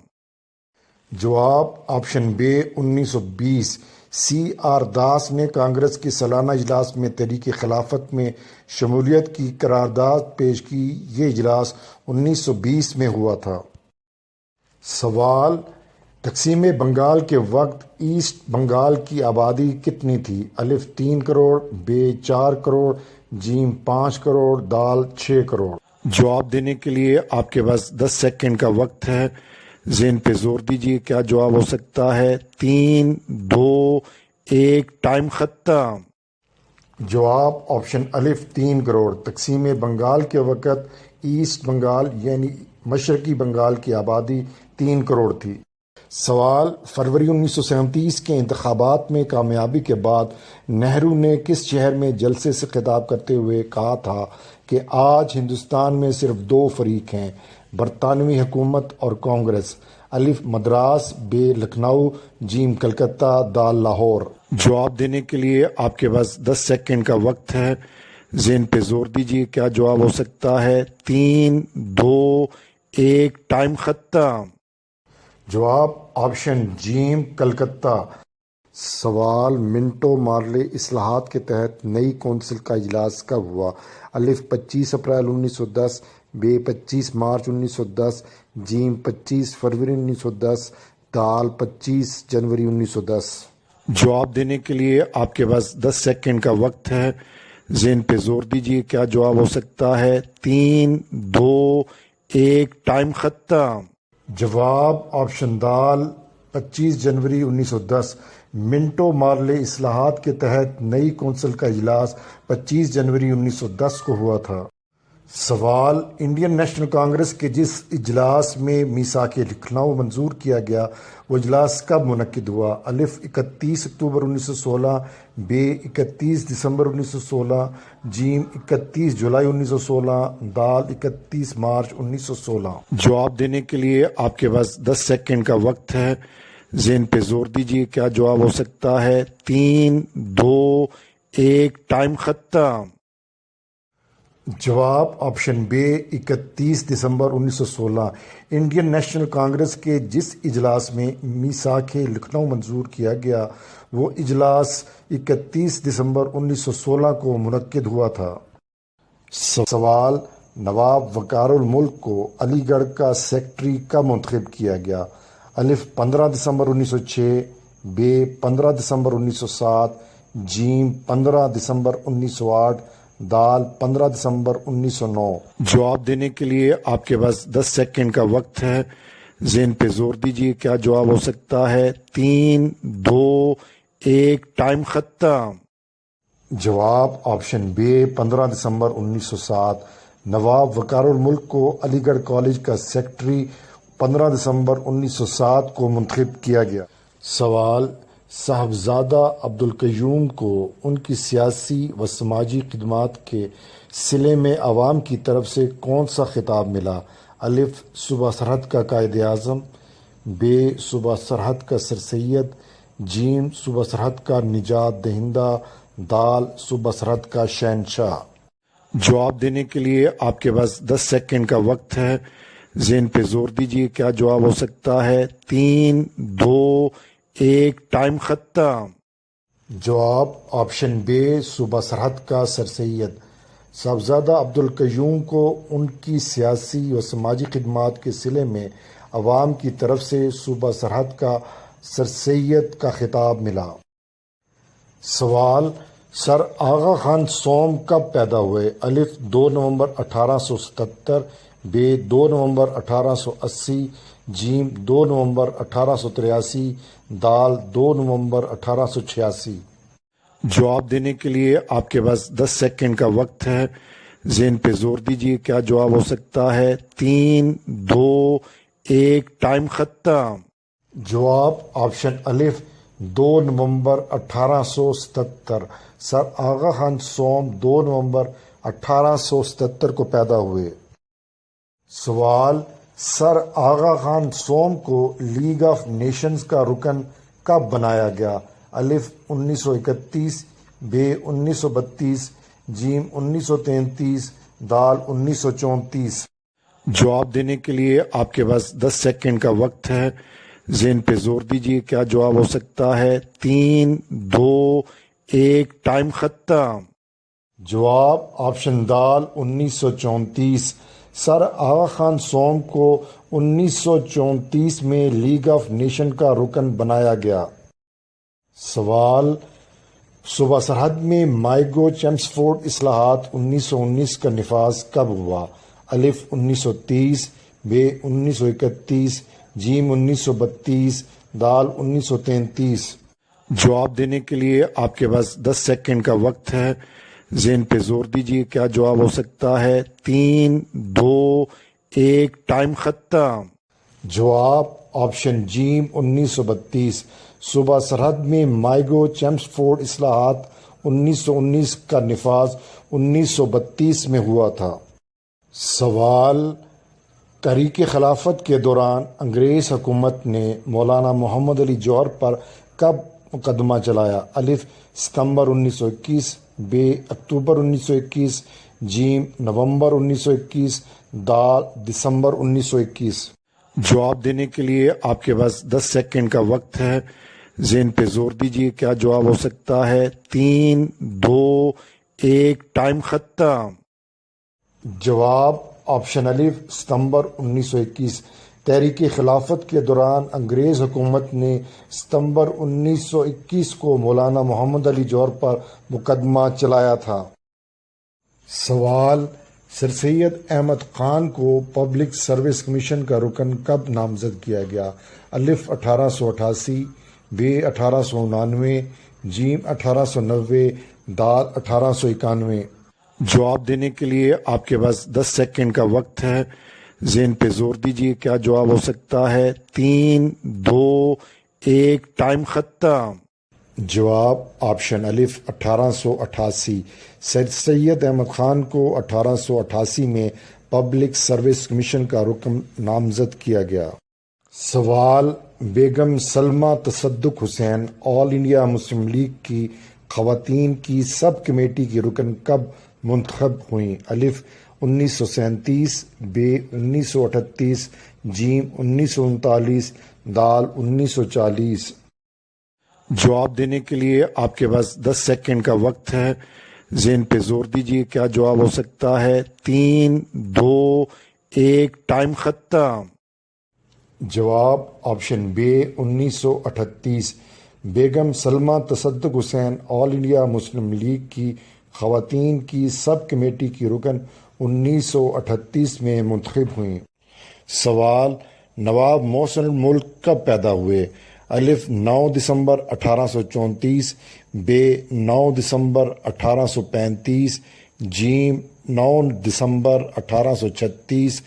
جواب آپشن بے 1920 سی آر داس نے کانگریس کے سالانہ اجلاس میں تحریک خلافت میں شمولیت کی قرارداد پیش کی، یہ اجلاس 1920 میں ہوا تھا۔ سوال تقسیم بنگال کے وقت ایسٹ بنگال کی آبادی کتنی تھی؟ الف 3 کروڑ، بے 4 کروڑ، جیم 5 کروڑ، دال 6 کروڑ۔ جواب دینے کے لیے آپ کے پاس 10 سیکنڈ کا وقت ہے، ذہن پہ زور دیجیے، کیا جواب ہو سکتا ہے؟ 3، 2، 1، ٹائم ختم۔ جواب آپشن الف 3 کروڑ۔ تقسیم بنگال کے وقت ایسٹ بنگال یعنی مشرقی بنگال کی آبادی 3 کروڑ تھی۔ سوال فروری 1937 کے انتخابات میں کامیابی کے بعد نہرو نے کس شہر میں جلسے سے خطاب کرتے ہوئے کہا تھا کہ آج ہندوستان میں صرف 2 فریق ہیں، برطانوی حکومت اور کانگریس؟ الف مدراس، بے لکھنؤ، جیم کلکتہ، دال لاہور۔ جواب دینے کے لیے آپ کے پاس 10 سیکنڈ کا وقت ہے، ذہن پہ زور دیجیے، کیا جواب ہو سکتا ہے؟ 3، 2، 1، ٹائم ختم۔ جواب آپشن جیم کلکتہ۔ سوال منٹو مارلے اصلاحات کے تحت نئی کونسل کا اجلاس کب ہوا؟ الف 25 اپریل 1910، بے 25 مارچ 1910، جیم 25 فروری 1910، دال 25 جنوری 1910۔ جواب دینے کے لیے آپ کے پاس 10 سیکنڈ کا وقت ہے، ذہن پہ زور دیجیے، کیا جواب ہو سکتا ہے؟ 3، 2، 1، ٹائم ختم۔ جواب آپشن دال 25 جنوری 1910۔ منٹو مارلے اصلاحات کے تحت نئی کونسل کا اجلاس 25 جنوری 1910 کو ہوا تھا۔ سوال انڈین نیشنل کانگریس کے جس اجلاس میں میثاق لکھنؤ منظور کیا گیا وہ اجلاس کب منعقد ہوا؟ الف 31 اکتوبر 1916، بے 31 دسمبر 1916، جیم 31 جولائی 1916، دال 31 مارچ 1916۔ جواب دینے کے لیے آپ کے پاس 10 سیکنڈ کا وقت ہے، ذہن پہ زور دیجیے، کیا جواب ہو سکتا ہے؟ 3، 2، 1، ٹائم ختم۔ جواب آپشن بے 31 دسمبر 1916۔ انڈین نیشنل کانگریس کے جس اجلاس میں میثاق لکھنؤ منظور کیا گیا وہ اجلاس 31 دسمبر 1916 کو منعقد ہوا تھا۔ سوال نواب وقار الملک کو علی گڑھ کا سیکرٹری کب منتخب کیا گیا؟ الف 15 دسمبر 1906، بے 15 دسمبر 1907، جیم 15 دسمبر 1908، دال 15 دسمبر 1909۔ جواب دینے کے لیے آپ کے پاس 10 سیکنڈ کا وقت ہے، ذہن پہ زور دیجیے، کیا جواب ہو سکتا ہے؟ 3، 2، 1، ٹائم ختم۔ جواب آپشن بے 15 دسمبر 1907۔ نواب وقار الملک کو علی گڑھ کالج کا سیکرٹری 15 دسمبر 1907 کو منتخب کیا گیا۔ سوال صاحبزادہ عبدالقیوم کو ان کی سیاسی و سماجی خدمات کے صلے میں عوام کی طرف سے کون سا خطاب ملا؟ الف صوبہ سرحد کا قائد اعظم، بے صوبہ سرحد کا سر سید، جیم صوبہ سرحد کا نجات دہندہ، دال صوبہ سرحد کا شہنشاہ۔ جواب دینے کے لیے آپ کے پاس 10 سیکنڈ کا وقت ہے، ذہن پہ زور دیجیے، کیا جواب ہو سکتا ہے؟ 3، 2، 1، ٹائم ختم۔ جواب آپشن بے صوبہ سرحد کا سر سید۔ صاحبزادہ عبدالقیوم کو ان کی سیاسی و سماجی خدمات کے صلے میں عوام کی طرف سے صوبہ سرحد کا سر سید کا خطاب ملا۔ سوال سر آغا خان سوم کب پیدا ہوئے؟ الف 2 نومبر 1877، بے 2 نومبر 1880، جیم 2 نومبر 1883، دال 2 نومبر 1886۔ جواب دینے کے لیے آپ کے پاس 10 سیکنڈ کا وقت ہے، ذہن پہ زور دیجیے کیا جواب ہو سکتا ہے۔ 3 2 1 ٹائم ختم۔ جواب آپشن الف 2 نومبر 1877۔ سر آغا خان سوم 2 نومبر 1877 کو پیدا ہوئے۔ سوال، سر آغا خان سوم کو لیگ آف نیشنز کا رکن کب بنایا گیا؟ الف 1931، ب 1932، جیم 1933، دال 1934۔ جواب دینے کے لیے آپ کے پاس 10 سیکنڈ کا وقت ہے، ذہن پہ زور دیجیے کیا جواب ہو سکتا ہے۔ 3 2 1 ٹائم ختم۔ جواب آپشن دال 1934۔ سر آغا خان سوم کو 1934 میں لیگ آف نیشن کا رکن بنایا گیا۔ سوال، صوبہ سرحد میں مائیگو چیمسفورڈ اصلاحات 1919 کا نفاذ کب ہوا؟ الف 1930، ب 1931، جیم 1932، دال 1933۔ جواب دینے کے لیے آپ کے پاس 10 سیکنڈ کا وقت ہے، ذہن پہ زور دیجیے کیا جواب ہو سکتا ہے۔ 3 2 1 ٹائم ختم۔ جواب آپشن جیم 1932۔ صوبہ سرحد میں مائیگو چیمسفورڈ اصلاحات 1919 کا نفاذ 1932 میں ہوا تھا۔ سوال، تحریک خلافت کے دوران انگریز حکومت نے مولانا محمد علی جوہر پر کب مقدمہ چلایا؟ الف ستمبر 1921، ب اکتوبر 1921، جیم نومبر 1921، دال دسمبر 1921۔ جواب دینے کے لیے آپ کے پاس 10 سیکنڈ کا وقت ہے، ذہن پہ زور دیجیے کیا جواب ہو سکتا ہے۔ 3 2 1 ٹائم ختم۔ جواب آپشن الف ستمبر 1921۔ تحریک خلافت کے دوران انگریز حکومت نے ستمبر 1921 کو مولانا محمد علی جوہر پر مقدمہ چلایا تھا۔ سوال، سر سید احمد خان کو پبلک سروس کمیشن کا رکن کب نامزد کیا گیا؟ الف 1888، ب 1899، جیم 1890، دال 1891۔ جواب دینے کے لیے آپ کے پاس 10 سیکنڈ کا وقت ہے، ذہن پہ زور دیجیے کیا جواب ہو سکتا ہے۔ 3 2 1 ٹائم ختم۔ جواب آپشن الف 1888۔ سر سید احمد خان کو 1888 میں پبلک سروس کمیشن کا رکن نامزد کیا گیا۔ سوال، بیگم سلمہ تصدق حسین آل انڈیا مسلم لیگ کی خواتین کی سب کمیٹی کی رکن کب منتخب ہوئیں؟ الف 1937، ب 1938، جیم 1939، دال 1940۔ جواب دینے کے لیے آپ کے پاس 10 سیکنڈ کا وقت ہے، ذہن پہ زور دیجیے کیا جواب ہو سکتا ہے۔ 3 2 1 ٹائم ختم۔ جواب آپشن ب 1938۔ بیگم سلمہ تصدق حسین آل انڈیا مسلم لیگ کی خواتین کی سب کمیٹی کی رکن 1938 میں منتخب ہوئیں۔ سوال، نواب محسن الملک کب پیدا ہوئے؟ الف 9 دسمبر 1834، ب 9 دسمبر 1835، جیم 9 دسمبر 1836،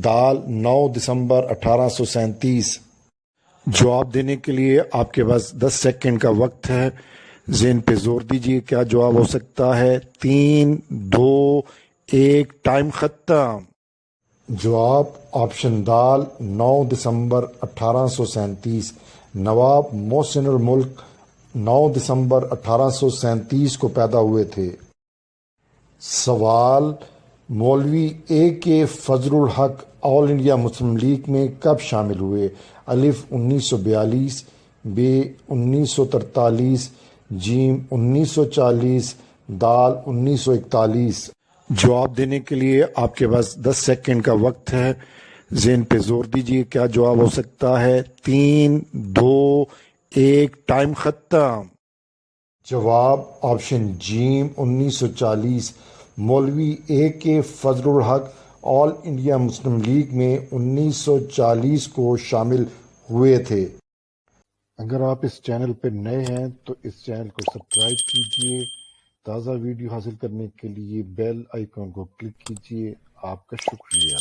دال 9 دسمبر 1837۔ جواب دینے کے لیے آپ کے پاس 10 سیکنڈ کا وقت ہے، ذہن پہ زور دیجیے کیا جواب ہو سکتا ہے۔ 3 2 1 ٹائم ختم۔ جواب آپشن دال 9 دسمبر 1837۔ نواب محسن الملک 9 دسمبر 1837 کو پیدا ہوئے تھے۔ سوال، مولوی اے کے فضل الحق آل انڈیا مسلم لیگ میں کب شامل ہوئے؟ الف 1942، ب 1943، جیم 1940، دال 1941۔ جواب دینے کے لیے آپ کے پاس 10 سیکنڈ کا وقت ہے، ذہن پہ زور دیجیے کیا جواب ہو سکتا ہے۔ 3 2 1 ٹائم ختم۔ جواب آپشن جیم 1940۔ مولوی اے کے فضل الحق آل انڈیا مسلم لیگ میں 1940 کو شامل ہوئے تھے۔ اگر آپ اس چینل پہ نئے ہیں تو اس چینل کو سبسکرائب کیجئے، تازہ ویڈیو حاصل کرنے کے لیے بیل آئیکن کو کلک کیجئے۔ آپ کا شکریہ۔